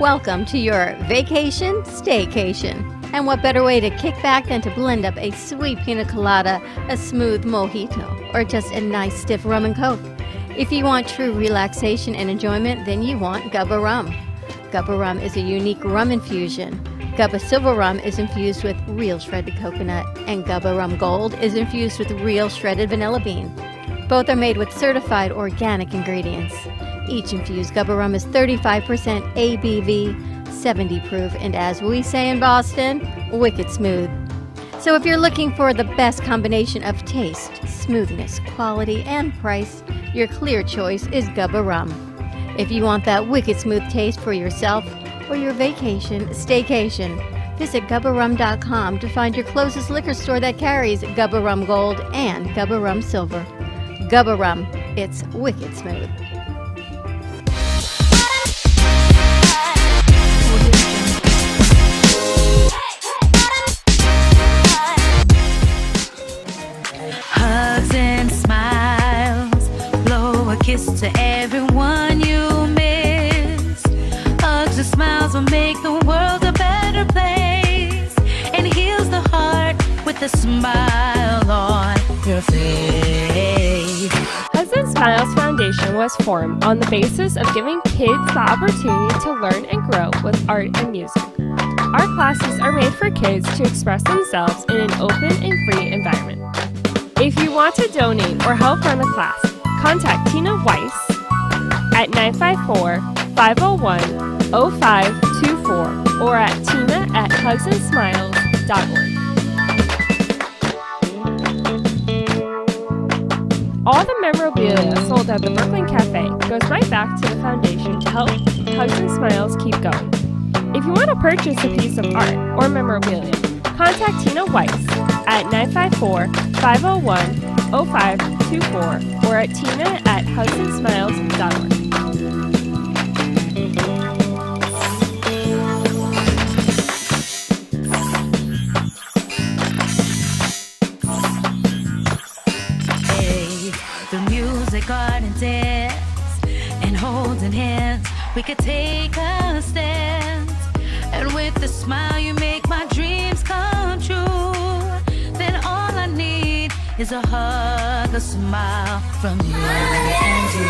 Welcome to your vacation staycation. And what better way to kick back than to blend up a sweet pina colada, a smooth mojito, or just a nice stiff rum and coke. If you want true relaxation and enjoyment, then you want Gubba Rum. Gubba Rum is a unique rum infusion. Gubba Silver Rum is infused with real shredded coconut, and Gubba Rum Gold is infused with real shredded vanilla bean. Both are made with certified organic ingredients. Each infused Gubba Rum is 35% ABV, 70 proof, and as we say in Boston, wicked smooth. So if you're looking for the best combination of taste, smoothness, quality, and price, your clear choice is Gubba Rum. If you want that wicked smooth taste for yourself or your vacation staycation, visit GubbaRum.com to find your closest liquor store that carries Gubba Rum Gold and Gubba Rum Silver. Gubba Rum, it's wicked smooth. Hugs and smiles, blow a kiss to everyone you miss. Hugs and smiles will make the world a better place, and heals the heart with a smile on your face. Hugs and Smiles Foundation was formed on the basis of giving kids the opportunity to learn and grow with art and music. Our classes are made for kids to express themselves in an open and free environment. If you want to donate or help run a class, contact Tina Weiss at 954-501-0524 or at tina@hugsandsmiles.org. All the memorabilia sold at the Brooklyn Café goes right back to the foundation to help Hugs and Smiles keep going. If you want to purchase a piece of art or memorabilia, contact Tina Weiss at 954-501-0524 or at tina@hugsandsmiles.org. The music, art, and dance, and holding hands, we could take a stand. with a smile, you make my dreams come true. Then all I need is a hug, a smile from you and you.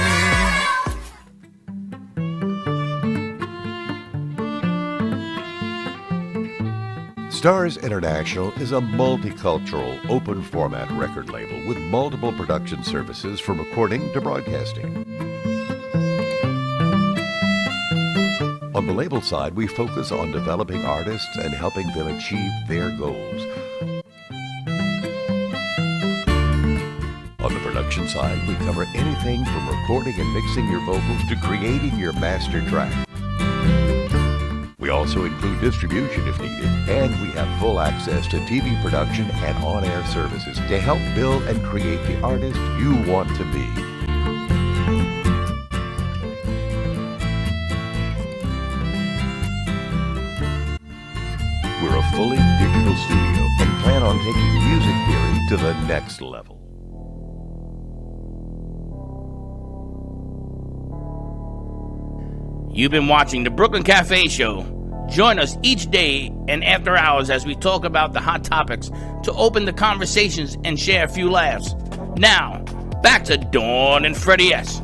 Stars International is a multicultural, open-format record label with multiple production services from recording to broadcasting. On the label side, we focus on developing artists and helping them achieve their goals. On the production side, we cover anything from recording and mixing your vocals to creating your master track. We also include distribution if needed, and we have full access to TV production and on-air services to help build and create the artist you want to be. We're a fully digital studio and plan on taking music theory to the next level. You've been watching the Brooklyn Café Show. Join us each day and after hours as we talk about the hot topics to open the conversations and share a few laughs. Now, back to Dawn and Freddie S.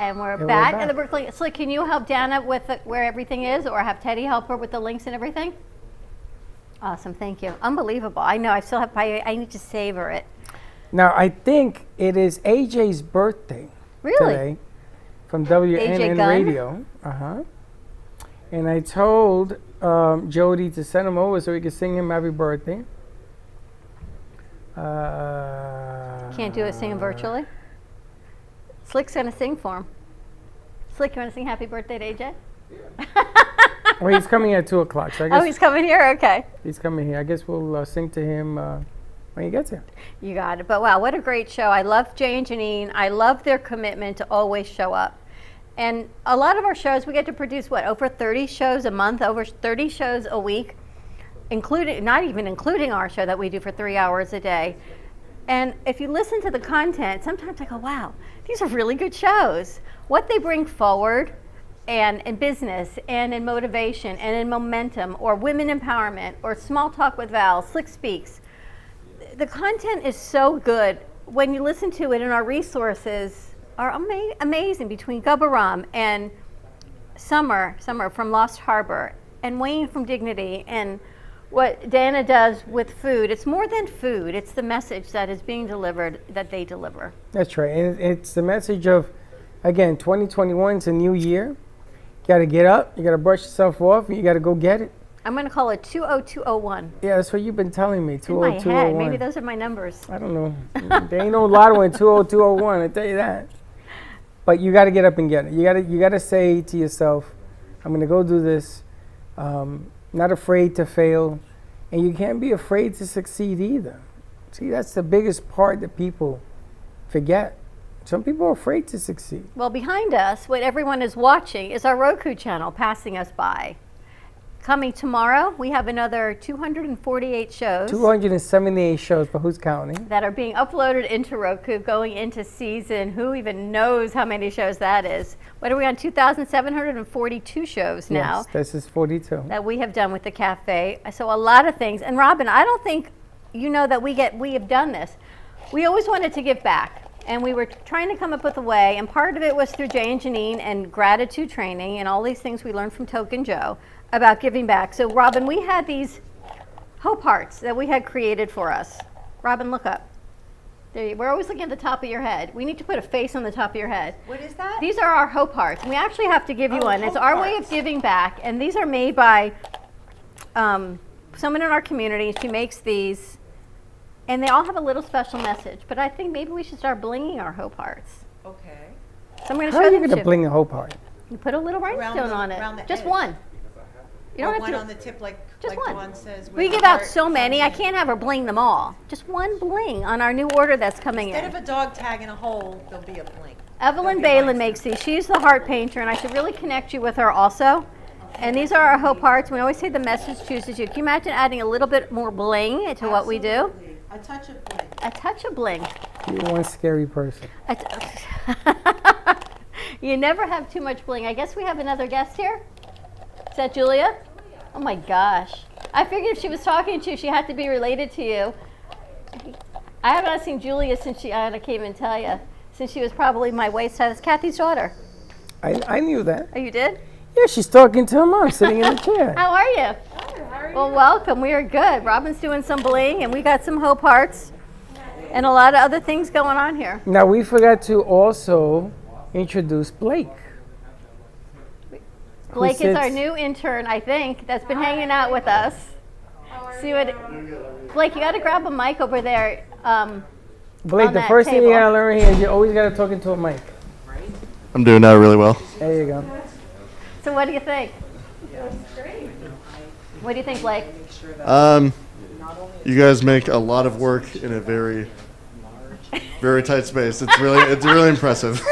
And we're back at the Brooklyn. So can you help Dana with where everything is, or have Teddy help her with the links and everything? Awesome, thank you. Unbelievable. I know, I still have, I need to savor it. Now, I think it is AJ's birthday today from WNN Radio. And I told Jody to send him over so we could sing him happy birthday. Can't do it, sing him virtually? Slick's going to sing for him. Slick, you want to sing happy birthday to AJ? Well, he's coming at 2 o'clock. So I guess he's coming here? Okay. He's coming here. I guess we'll sing to him when he gets here. You got it. But wow, what a great show. I love Jay and Janine. I love their commitment to always show up. And a lot of our shows, we get to produce, over 30 shows a month, over 30 shows a week, not even including our show that we do for 3 hours a day. And if you listen to the content, sometimes I go, wow, these are really good shows. What they bring forward, and in business, and in motivation, and in momentum, or women empowerment, or small talk with Val, Slick Speaks. The content is so good when you listen to it, and our resources are amazing between Gubbaram and Summer from Lost Harbor, and Wayne from Dignity, and what Dana does with food. It's more than food. It's the message that is being delivered that they deliver. That's right. And it's the message of, again, 2021 is a new year. You got to get up. You got to brush yourself off. And you got to go get it. I'm going to call it 20201. Yeah, that's what you've been telling me, 20201. In my head. Maybe those are my numbers. I don't know. There ain't no lotto in 20201, I tell you that. But you got to get up and get it. You got to say to yourself, I'm going to go do this. Not afraid to fail. And you can't be afraid to succeed either. See, that's the biggest part that people forget. Some people are afraid to succeed. Well, behind us, what everyone is watching is our Roku channel passing us by. Coming tomorrow, we have another 248 shows. 278 shows, but who's counting? That are being uploaded into Roku, going into season. Who even knows how many shows that is? What are we on? 2,742 shows now. Yes, this is 42. That we have done with the Cafe. So a lot of things. And Robin, I don't think you know that we have done this. We always wanted to give back. And we were trying to come up with a way. And part of it was through Jay and Janine and gratitude training and all these things we learned from Token Joe about giving back. So Robin, we had these hope hearts that we had created for us. Robin, look up. We're always looking at the top of your head. We need to put a face on the top of your head. What is that? These are our hope hearts. We actually have to give you one. It's our way of giving back. And these are made by someone in our community. She makes these. And they all have a little special message. But I think maybe we should start blinging our hope hearts. Okay. So I'm going to How show are you them going to bling a hope heart? You put a little rhinestone on it. Just one. You don't have one to. On the tip, like one. Dawn says. We give out so many. I can't have her bling them all. Just one bling on our new order that's coming in. Instead of a dog tag in a hole, there'll be a bling. Evelyn Balin makes these. She's the heart painter, and I should really connect you with her also. And these are our hope hearts. We always say the message chooses you. Can you imagine adding a little bit more bling to what we do? A touch of bling. A touch of bling. You're one scary person. You never have too much bling. I guess we have another guest here. Is that Julia? Oh my gosh. I figured if she was talking to you, she had to be related to you. I have not seen Julia since I can't even tell you, since she was probably my waist size. Kathy's daughter. I knew that. Oh, you did? Yeah, she's talking to her mom sitting in the chair. How are you? Well, welcome. We are good. Robin's doing some bling, and we got some Hope Hearts and a lot of other things going on here. Now, we forgot to also introduce Blake. Blake is our new intern, I think, that's been hanging out with us. See what, Blake, you got to grab a mic over there. Blake, the first thing you got to learn here is you always got to talk into a mic. I'm doing that really well. There you go. So what do you think? What do you think, Blake? You guys make a lot of work in a very, very tight space. It's really impressive.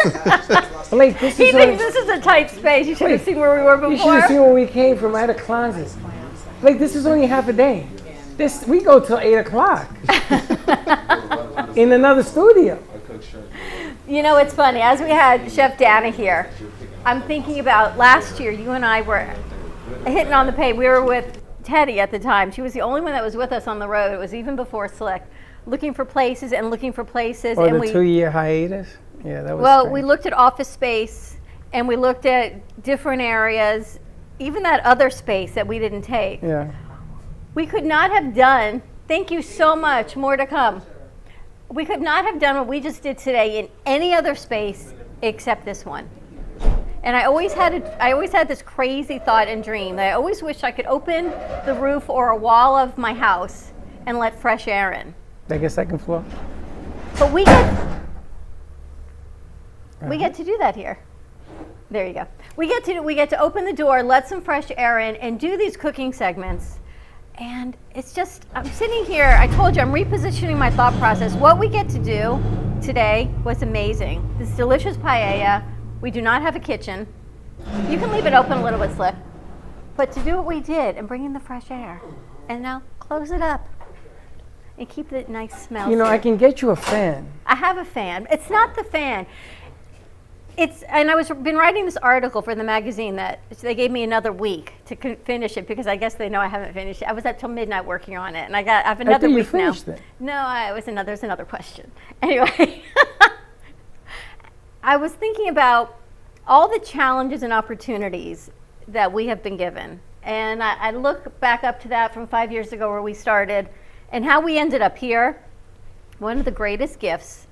Blake, he thinks this is a tight space. You should have seen where we were before. You should have seen where we came from. I had a closet. Blake, this is only half a day. We go till 8 o'clock in another studio. You know, it's funny. As we had Chef Dana here, I'm thinking about last year. You and I were hitting on the pay. We were with Teddy at the time. She was the only one that was with us on the road. It was even before Slick, looking for places and looking for places. Or and the 2-year hiatus. Yeah, that was. Well, strange. we looked at office space and we looked at different areas, even that other space that we didn't take. Yeah. We could not have done, thank you so much, more to come. We could not have done what we just did today in any other space except this one. And I always had this crazy thought and dream that I always wish I could open the roof or a wall of my house and let fresh air in. Like a second floor. But we get to do that here. There you go. We get to open the door, let some fresh air in, and do these cooking segments. And it's just, I'm sitting here, I told you, I'm repositioning my thought process. What we get to do today was amazing. This delicious paella. We do not have a kitchen. You can leave it open a little bit, Slick. But to do what we did and bring in the fresh air, and now close it up and keep the nice smell. You know, I can get you a fan. I have a fan. It's not the fan. And I was been writing this article for the magazine that they gave me another week to finish it because I guess they know I haven't finished it. I was up till midnight working on it, and I have another week now. It. No, there's another question. Anyway, I was thinking about all the challenges and opportunities that we have been given, and I look back up to that from 5 years ago where we started, and how we ended up here. One of the greatest gifts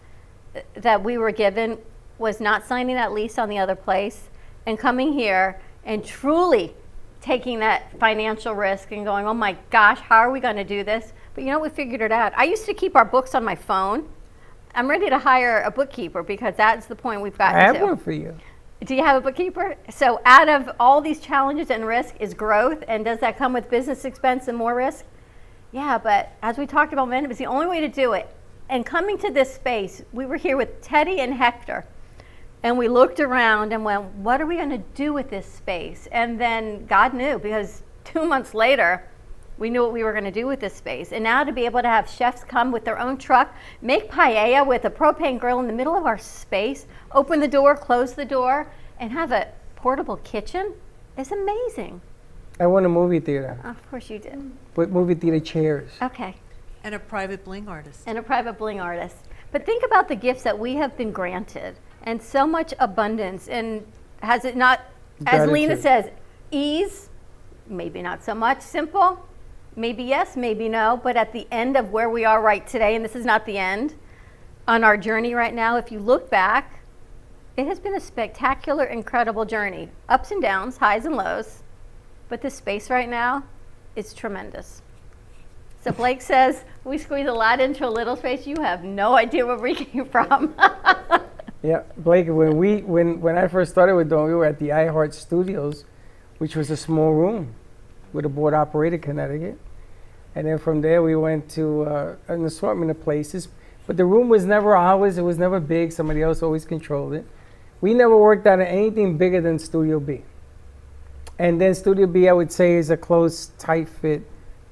that we were given was not signing that lease on the other place and coming here and truly taking that financial risk and going, oh my gosh, how are we going to do this? But you know, we figured it out. I used to keep our books on my phone. I'm ready to hire a bookkeeper because that's the point we've gotten to. I have one for you. Do you have a bookkeeper? So out of all these challenges and risk is growth, and does that come with business expense and more risk? Yeah, but as we talked about, it's the only way to do it. And coming to this space, we were here with Teddy and Hector. And we looked around and went, what are we going to do with this space? And then God knew, because 2 months later, we knew what we were going to do with this space. And now to be able to have chefs come with their own truck, make paella with a propane grill in the middle of our space, open the door, close the door, and have a portable kitchen is amazing. I want a movie theater. Of course you did. With movie theater chairs. Okay. And a private bling artist. And a private bling artist. But think about the gifts that we have been granted. And so much abundance, and has it not, as Lena says, ease, maybe not so much, simple, maybe yes, maybe no, but at the end of where we are right today, and this is not the end, on our journey right now, if you look back, it has been a spectacular, incredible journey. Ups and downs, highs and lows, but this space right now is tremendous. So Blake says, we squeeze a lot into a little space. You have no idea where we came from. Yeah, Blake, when I first started with Dawn, we were at the iHeart Studios, which was a small room with a board operated Connecticut. And then from there we went to an assortment of places. But the room was never ours, it was never big, somebody else always controlled it. We never worked out of anything bigger than Studio B. And then Studio B, I would say, is a close, tight fit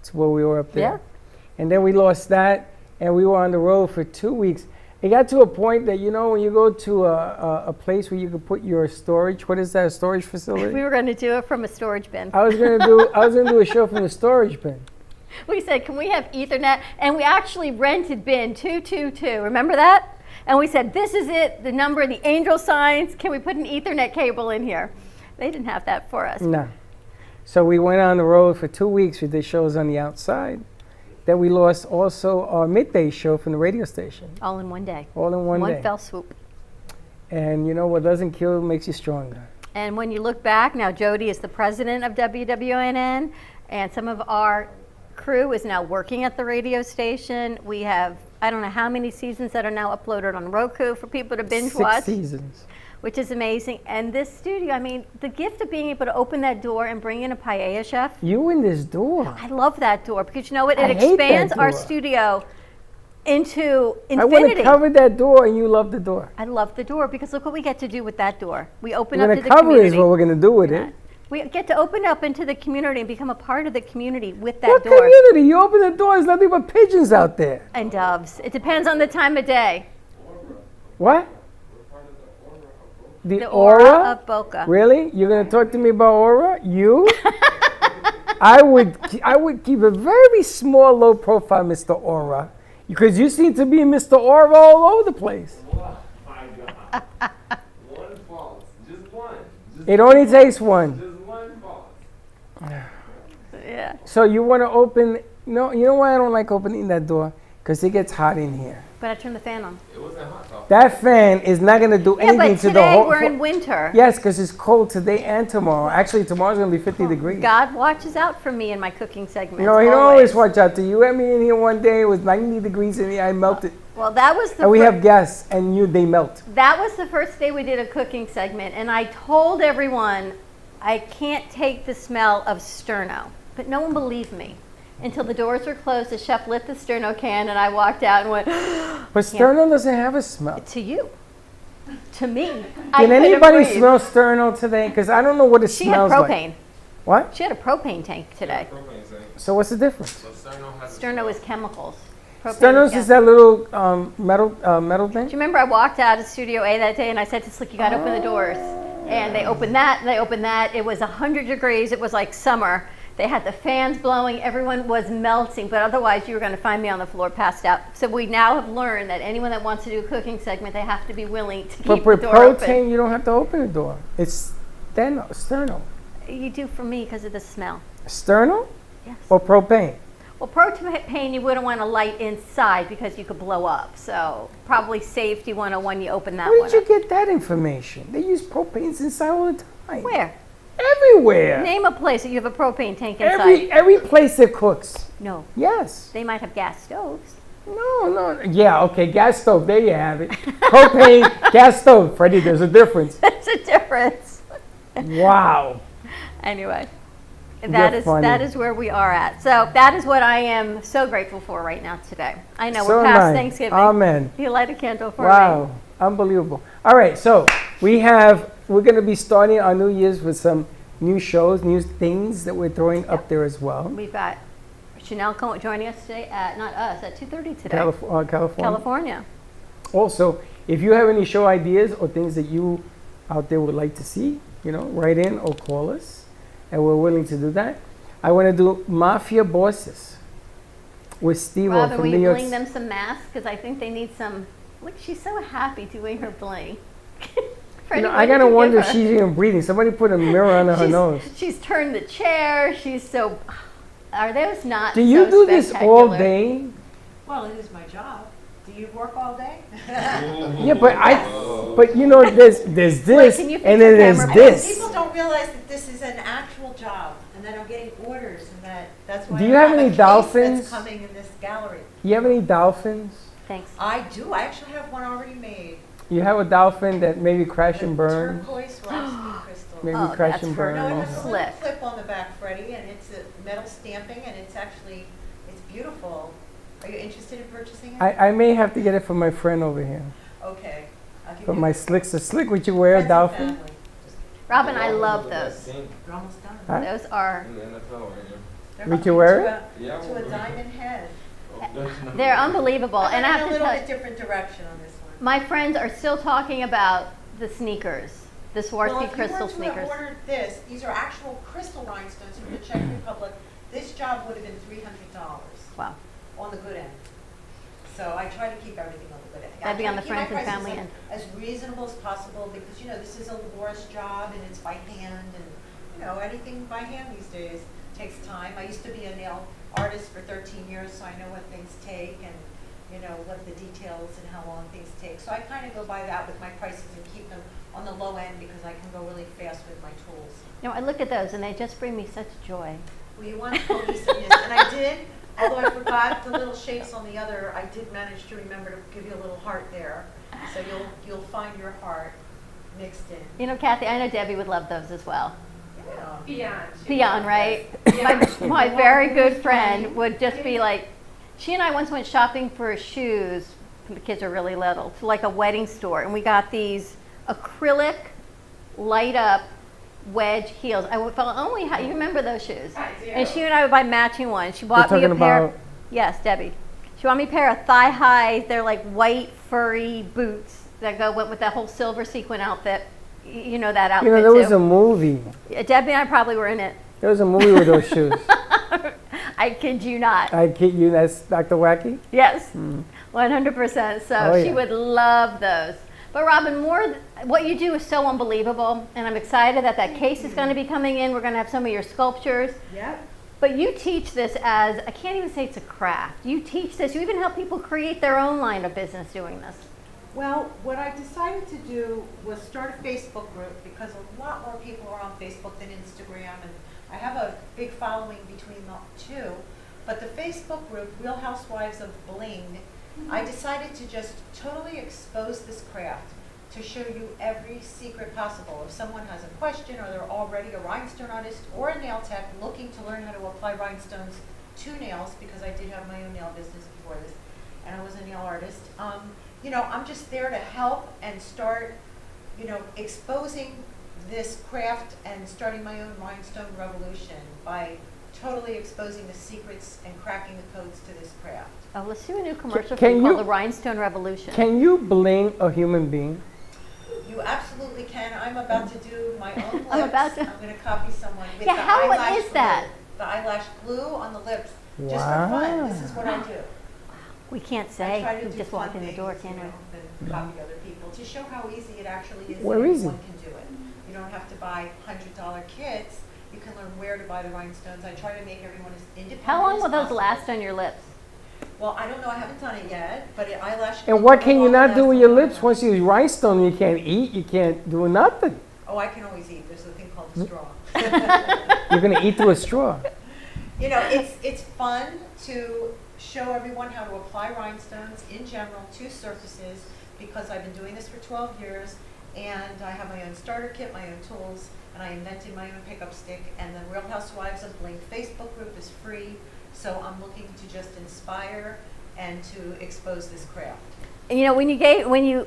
to where we were up there. Yeah. And then we lost that, and we were on the road for 2 weeks. It got to a point that, you know, when you go to a place where you could put your storage, what is that, a storage facility? We were going to do it from a storage bin. I was gonna do a show from the storage bin. We said, can we have Ethernet? And we actually rented bin 222. Remember that? And we said, this is it, the number, the angel signs. Can we put an Ethernet cable in here? They didn't have that for us. No. So we went on the road for 2 weeks. We did shows on the outside. Then we lost also our midday show from the radio station. All in one day. All in one day. One fell swoop. And you know, what doesn't kill makes you stronger. And when you look back, now Jody is the president of WWNN, and some of our crew is now working at the radio station. We have, I don't know how many seasons that are now uploaded on Roku for people to binge watch. 6 seasons. Which is amazing. And this studio, I mean, the gift of being able to open that door and bring in a paella chef. You in this door. I love that door because you know what? I It hate that expands our door. studio into infinity. I want to cover that door, and you love the door. I love the door because look what we get to do with that door. We open We're up going to to the cover it community. is what we're going to do with it. We get to open up into the community and become a part of the community with that What door. community? You open the door, there's nothing but pigeons out there. And doves. It depends on the time of day. What? The aura of Boca. Really? You're going to talk to me about aura? You? I would keep a very small, low profile, Mr. Aura, because you seem to be Mr. Aura all over the place. One false. Just one. It only takes one. Just one false. Yeah. So you want to open? No, you know why I don't like opening that door? Because it gets hot in here. But I turned the fan on. It wasn't hot. That fan is not going to do Yeah, anything but to the today whole. we're in winter. Yes, because it's cold today and tomorrow. Actually, tomorrow's going to be 50 degrees. God watches out for me in my cooking segments. You know, he don't always watch out to you. You had me in here one day, it was 90 degrees in here, I melted. Well, that was the And we have guests, and they melt. That was the first day we did a cooking segment, and I told everyone I can't take the smell of sterno, but no one believed me. Until the doors were closed, the chef lit the sterno can, and I walked out and went, But sterno doesn't have a smell. To you. To me. Did anybody smell sterno today? Because I don't know what it She had smells propane. like. What? She had a propane tank today. So what's the difference? Sterno is chemicals. Propane Sterno's is that little metal thing? Do you remember I walked out of Studio A that day and I said to Slick, you got to open the doors. And they opened that, they opened that. It was 100 degrees. It was like summer. They had the fans blowing. Everyone was melting. But otherwise, you were going to find me on the floor passed out. So we now have learned that anyone that wants to do a cooking segment, they have to be willing to keep But the with door propane, open. you don't have to open the door. It's sterno. You do for me because of the smell. Sterno? Yes. Or propane? Well, propane you wouldn't want to light inside because you could blow up. So probably safety 101, you open that Where one did you up. get that information? They use propanes inside all the time. Where? Everywhere. Name a place that you have a propane tank inside. Every place that cooks. No. Yes. They might have gas stoves. No. Yeah, okay, gas stove, there you have it. Propane, gas stove. Freddie, there's a difference. There's a difference. Wow. Anyway, You're that funny. is where we are at. So that is what I am so grateful for right now today. I know So we're am past I. Thanksgiving. Amen. You light a candle for me. Wow, unbelievable. All right, so we're going to be starting our New Year's with some new shows, new things that we're throwing up there as well. We've got Chanel joining us today at, not us, at 2:30 today. California. California. Also, if you have any show ideas or things that you out there would like to see, write in or call us, and we're willing to do that. I want to do Mafia Bosses with Steve Robin, from will New you York. bling them some masks? Because I think they need some. Look, she's so happy doing her bling. Freddie, I what gotta did you wonder give if her? she's even breathing. Somebody put a mirror under her nose. She's turned the chair. She's so. Are those not? Do you so do this all spectacular? day? Well, it is my job. Do you work all day? Yeah, but there's this, can you fix and the then there's camera? this. People don't realize that this is an actual job, and that I'm getting orders, and that's why Do you I have a any case dolphins? That's coming in this gallery. You have any dolphins? Thanks. I do. I actually have one already made. You have a dolphin that maybe crash and burn? Turquoise waxy crystal. Maybe crash and burn. No, it has a also. little clip on the back, Freddie, and it's a metal stamping, and it's beautiful. Are you interested in purchasing it? I may have to get it for my friend over here. Okay. I'll give For you my Slick. So Slick, would you wear a dolphin? Robin, I love those. You're almost done. Huh? Those are. Would you wear it? To a diamond head. They're unbelievable, I'm and I in have a to little tell bit different direction on this My friends are still talking about the sneakers, the Swarovski crystal If you sneakers. were to have ordered this, these are actual crystal rhinestones from the Czech Republic. This job would have been $300. Wow. On the good end. So I try to keep everything on the good end. That'd be on the I try to keep my friends and prices family end. As reasonable as possible because, this is a laborious job and it's by hand and, anything by hand these days takes time. I used to be a nail artist for 13 years, so I know what things take and, what the details and how long things take. So I kind of go by that with my prices and keep them on the low end because I can go really fast with my tools. I look at those and they just bring me such joy. Well, you want cohesiveness, and I did, although I forgot the little shapes on the other, I did manage to remember to give you a little heart there. So you'll find your heart mixed in. Kathy, I know Debbie would love those as well. Yeah. Beyond, right? My very good friend would just be like, she and I once went shopping for shoes, when the kids are really little, to like a wedding store, and we got these acrylic light up wedge heels. I felt only how you remember those shoes. And she and I would buy matching ones. She bought me a pair. Yes, Debbie. She bought me a pair of thigh highs. They're like white furry boots that went with that whole silver sequin outfit. You know that outfit there was a movie. Debbie and I probably were in it. There was a movie with those shoes. I kid you not. I kid you, that's Dr. Wacky? Yes, 100%. So she would love those. But Robin, what you do is so unbelievable, and I'm excited that case is going to be coming in. We're going to have some of your sculptures. Yep. But you teach this as, I can't even say it's a craft. You teach this, you even help people create their own line of business doing this. Well, what I decided to do was start a Facebook group because a lot more people are on Facebook than Instagram, and I have a big following between the two. But the Facebook group, Real Housewives of Bling, I decided to just totally expose this craft to show you every secret possible. If someone has a question or they're already a rhinestone artist or a nail tech looking to learn how to apply rhinestones to nails, because I did have my own nail business before this, and I was a nail artist, I'm just there to help and start, exposing this craft and starting my own rhinestone revolution by totally exposing the secrets and cracking the codes to this craft. Oh, let's do a new commercial called The Rhinestone Revolution. Can you bling a human being? You absolutely can. I'm about to do my own lips. I'm going to copy someone with Yeah, the how eyelash is that? glue. The eyelash glue on the lips. Just Wow. for fun. This is what I do. We can't I say. try to We do just fun walked in the door, things, can we? and copy other people to show how easy it actually is. Where that is anyone can do it. You don't have to buy $100 kits. You can learn where to buy the rhinestones. I try to make everyone as independent How long as will those possible. last on your lips? Well, I don't know. I haven't done it yet, but eyelash. And what can you not do with your lips? Once you use rhinestone, you can't eat, you can't do nothing. Oh, I can always eat. There's a thing called a straw. You're going to eat through a straw. It's fun to show everyone how to apply rhinestones in general to surfaces because I've been doing this for 12 years and I have my own starter kit, my own tools, and I invented my own pickup stick. And the Real Housewives of Bling Facebook group is free, so I'm looking to just inspire and to expose this craft. And when you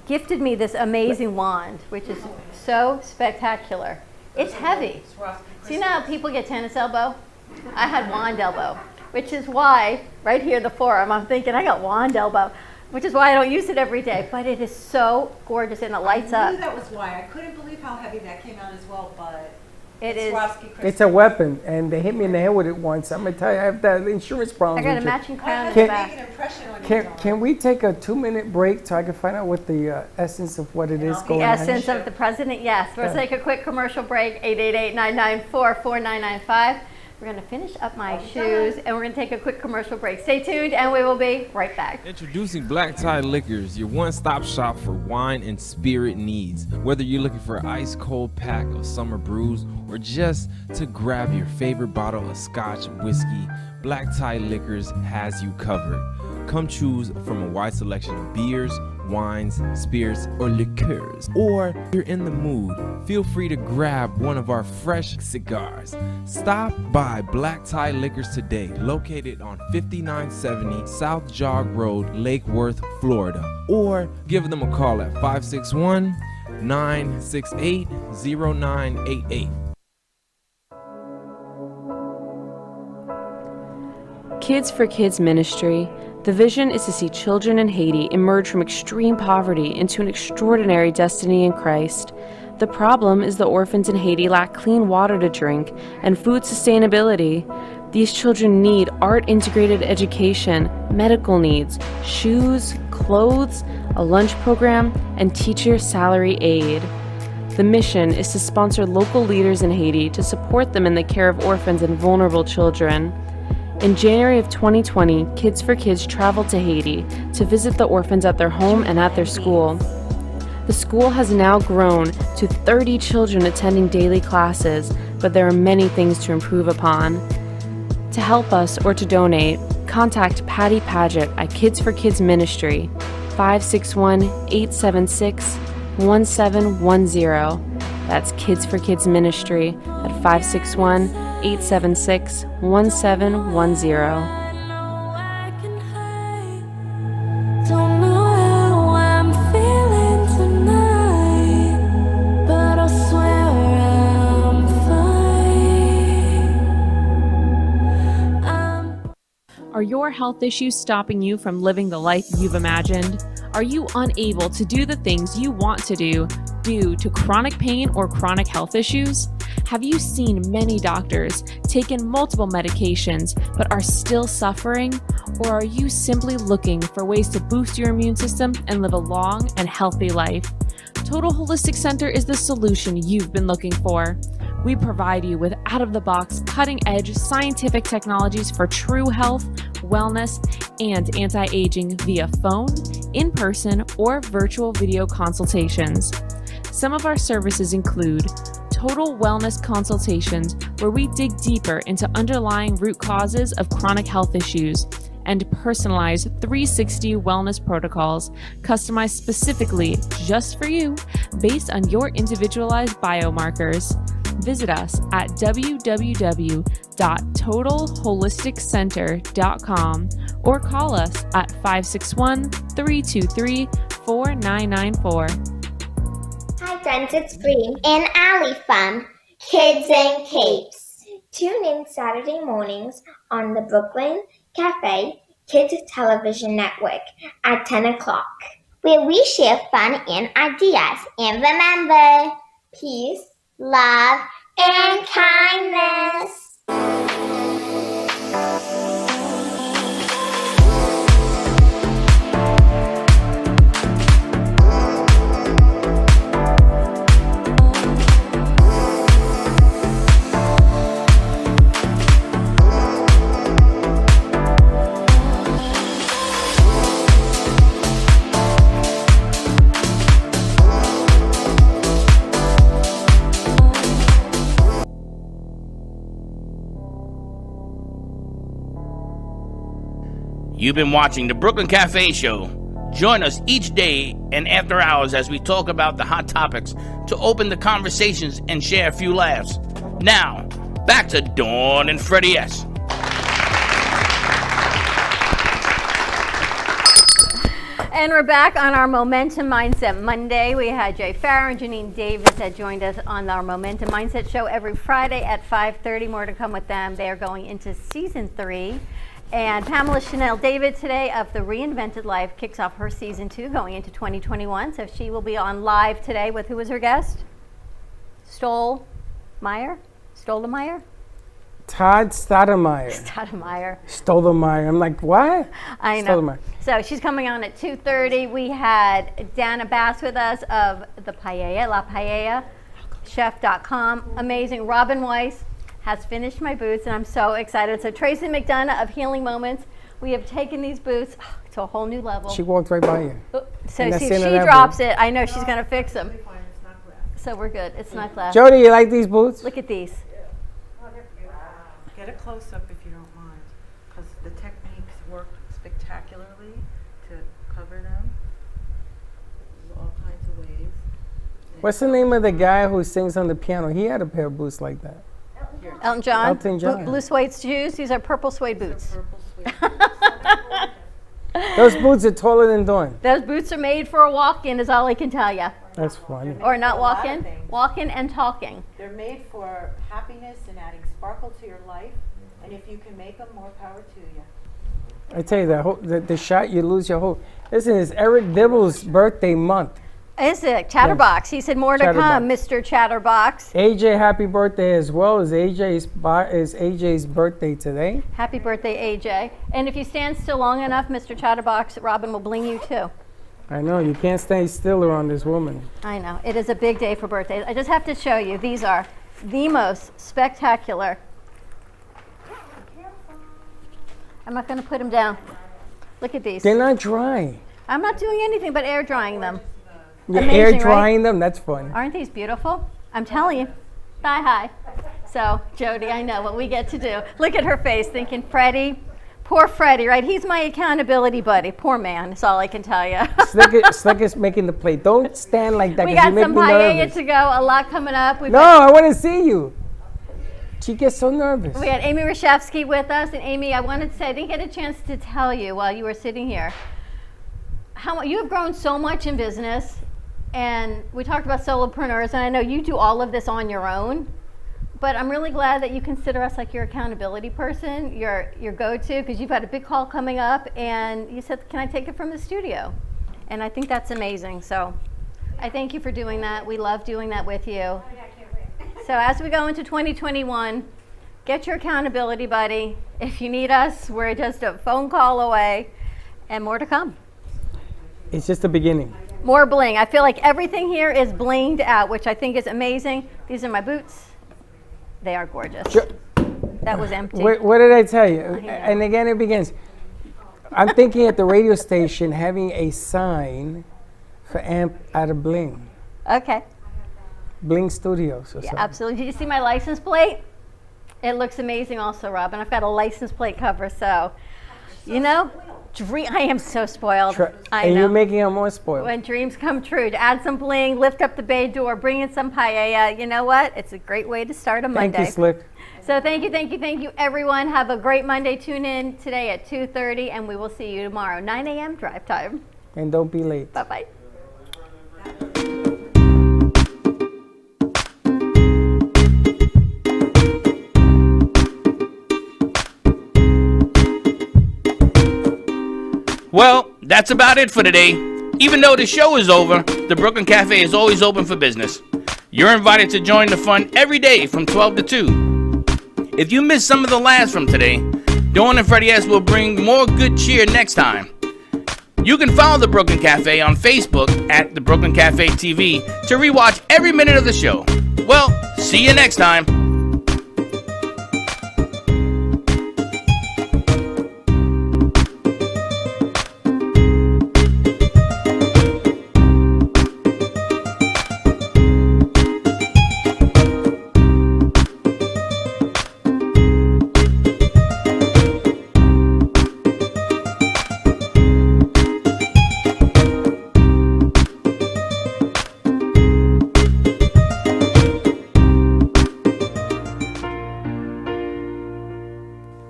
gifted me this amazing wand, which is so spectacular, it's heavy. Swarovski So you know how people get tennis elbow? I had wand elbow, which is why, right here, the forearm, I'm thinking I got wand elbow, which is why I don't use it every day, but it is so gorgeous and it lights I up. knew that was why. I couldn't believe how heavy that came out as well, but It it's is. Swarovski crystal. It's a weapon, and they hit me in the head with it once. I'm going to tell you, I have that insurance I problem. got a matching crown in Can the make back. an impression on you, Dawn. Can we take a 2-minute break so I can find out what the essence of what it is The going on? essence of the president, yes. Let's Yeah. take a quick commercial break, 888-994-4995. We're going to finish up my shoes, and we're going to take a quick commercial break. Stay tuned, and we will be right back. Introducing Black Tie Liquors, your one-stop shop for wine and spirit needs. Whether you're looking for an ice-cold pack of summer brews or just to grab your favorite bottle of scotch whiskey, Black Tie Liquors has you covered. Come choose from a wide selection of beers, wines, spirits, or liqueurs. Or if you're in the mood, feel free to grab one of our fresh cigars. Stop by Black Tie Liquors today, located on 5970 South Jog Road, Lake Worth, Florida. Or give them a call at 561-968-0988. Kids for Kids Ministry The vision is to see children in Haiti emerge from extreme poverty into an extraordinary destiny in Christ. The problem is the orphans in Haiti lack clean water to drink and food sustainability. These children need art-integrated education, medical needs, shoes, clothes, a lunch program, and teacher salary aid. The mission is to sponsor local leaders in Haiti to support them in the care of orphans and vulnerable children. In January of 2020, Kids for Kids traveled to Haiti to visit the orphans at their home and at their school. The school has now grown to 30 children attending daily classes, but there are many things to improve upon. To help us or to donate, contact Patty Paget at Kids for Kids Ministry, 561-876-1710. That's Kids for Kids Ministry at 561-876-1710. Don't know how I'm feeling tonight, but I swear I'm fine. Are your health issues stopping you from living the life you've imagined? Are you unable to do the things you want to do due to chronic pain or chronic health issues? Have you seen many doctors, taken multiple medications, but are still suffering? Or are you simply looking for ways to boost your immune system and live a long and healthy life? Total Holistic Center is the solution you've been looking for. We provide you with out-of-the-box, cutting-edge scientific technologies for true health, wellness, and anti-aging via phone, in-person, or virtual video consultations. Some of our services include total wellness consultations, where we dig deeper into underlying root causes of chronic health issues, and personalized 360 wellness protocols customized specifically just for you based on your individualized biomarkers. Visit us at www.totalholisticcenter.com or call us at 561-323-4994. Hi friends, it's Bree and Ali from Kids and Capes. Tune in Saturday mornings on the Brooklyn Café Kids Television Network at 10 o'clock, where we share fun and ideas. And remember, peace, love, and kindness. You've been watching the Brooklyn Cafe Show. Join us each day and after hours as we talk about the hot topics to open the conversations and share a few laughs. Now, back to Dawn and Freddie S. And we're back on our Momentum Mindset Monday. We had Jay Farrar and Janine Davis that joined us on our Momentum Mindset show every Friday at 5:30. More to come with them. They are going into season 3. And Pamela Chanel David today of The Reinvented Life kicks off her season 2 going into 2021. So she will be on live today with, who was her guest? Stottlemyre? Todd Stottlemyre. Stottlemyre. I'm like, what? I know. So she's coming on at 2:30. We had Dana Bass with us of the Paella, La Paella, chef.com. Amazing. Robin Weiss has finished my boots, and I'm so excited. So Tracy McDonough of Healing Moments, we have taken these boots to a whole new level. She walked right by you. So see, if she drops it, I know she's going to fix them. So we're good. It's not glass. Jody, you like these boots? Look at these. Get a close-up if you don't mind, because the techniques work spectacularly to cover them. There's all kinds of ways. What's the name of the guy who sings on the piano? He had a pair of boots like that. Elton John. Elton John. Blue suede shoes. These are purple suede boots. Those boots are taller than Dawn. Those boots are made for a walk-in, is all I can tell you. That's funny. Or not walk-in, walk-in and talking. They're made for happiness and adding sparkle to your life, and if you can make them, more power to you. I tell you, the shot, you lose your whole. Listen, it's Eric Dibble's birthday month. Is it? Chatterbox. He said more to come, Mr. Chatterbox. AJ, happy birthday as well. Is AJ's birthday today? Happy birthday, AJ. And if you stand still long enough, Mr. Chatterbox, Robin will bling you too. I know, you can't stay still around this woman. I know. It is a big day for birthdays. I just have to show you. These are the most spectacular. I'm not going to put them down. Look at these. They're not dry. I'm not doing anything but air drying them. You're Amazing, air drying right? them? That's fun. Aren't these beautiful? I'm telling you. Hi. So, Jody, I know what we get to do. Look at her face thinking, Freddie. Poor Freddie, right? He's my accountability buddy. Poor man, that's all I can tell you. Slick is making the plate. Don't stand like that We because you got make some me paella nervous. to go, a lot coming up. No, I want to see you. She gets so nervous. We had Amy Rashevsky with us, and Amy, I wanted to say, I didn't get a chance to tell you while you were sitting here, how you have grown so much in business, and we talked about solopreneurs, and I know you do all of this on your own, but I'm really glad that you consider us like your accountability person, your go-to, because you've got a big call coming up, and you said, can I take it from the studio? And I think that's amazing, so I thank you for doing that. We love doing that with you. So as we go into 2021, get your accountability buddy. If you need us, we're just a phone call away, and more to come. It's just the beginning. More bling. I feel like everything here is blinged out, which I think is amazing. These are my boots. They are gorgeous. Sure. That was empty. What did I tell you? And again, it begins. I'm thinking at the radio station having a sign for Amp out of Bling. Okay. Bling Studios or Yeah, something. absolutely. Did you see my license plate? It looks amazing also, Robin. I've got a license plate cover, so, you know, I am so spoiled. I And know. you're making them more spoiled. When dreams come true, to add some bling, lift up the bay door, bring in some paella. You know what? It's a great way to start a Monday. Thank you, Slick. So thank you, everyone. Have a great Monday. Tune in today at 2:30, and we will see you tomorrow, 9 a.m. drive time. And don't be late. Bye-bye. Well, that's about it for today. Even though the show is over, the Brooklyn Cafe is always open for business. You're invited to join the fun every day from 12 to 2. If you missed some of the laughs from today, Dawn and Freddie S will bring more good cheer next time. You can follow the Brooklyn Cafe on Facebook at the Brooklyn Cafe TV to rewatch every minute of the show. Well, see you next time.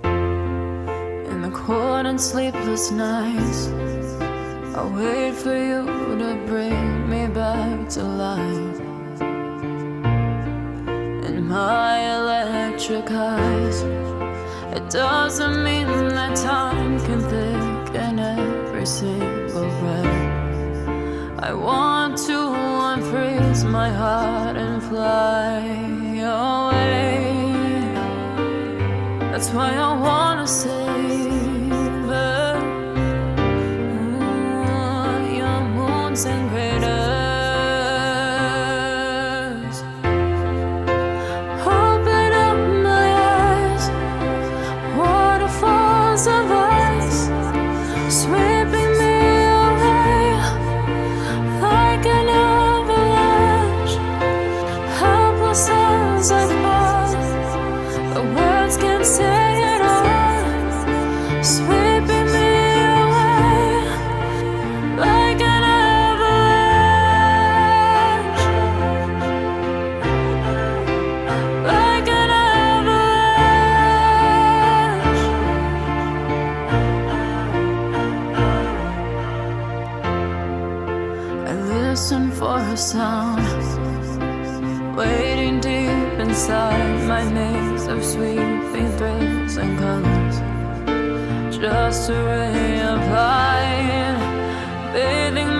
In the cold and sleepless nights, I wait for you to bring me back to life. In my electric eyes, it doesn't mean that time can thicken every single breath. I want to unfreeze my heart and fly away. That's why I wanna save it. Your moons and craters. Open up my eyes, waterfalls of ice, sweeping me away like an avalanche. Helpless as I fall, the words can't say it all, sweeping me away like an avalanche, like an avalanche. I listen for a sound, waiting deep inside my maze of sweeping thrills and colors. just a ray of light, bathing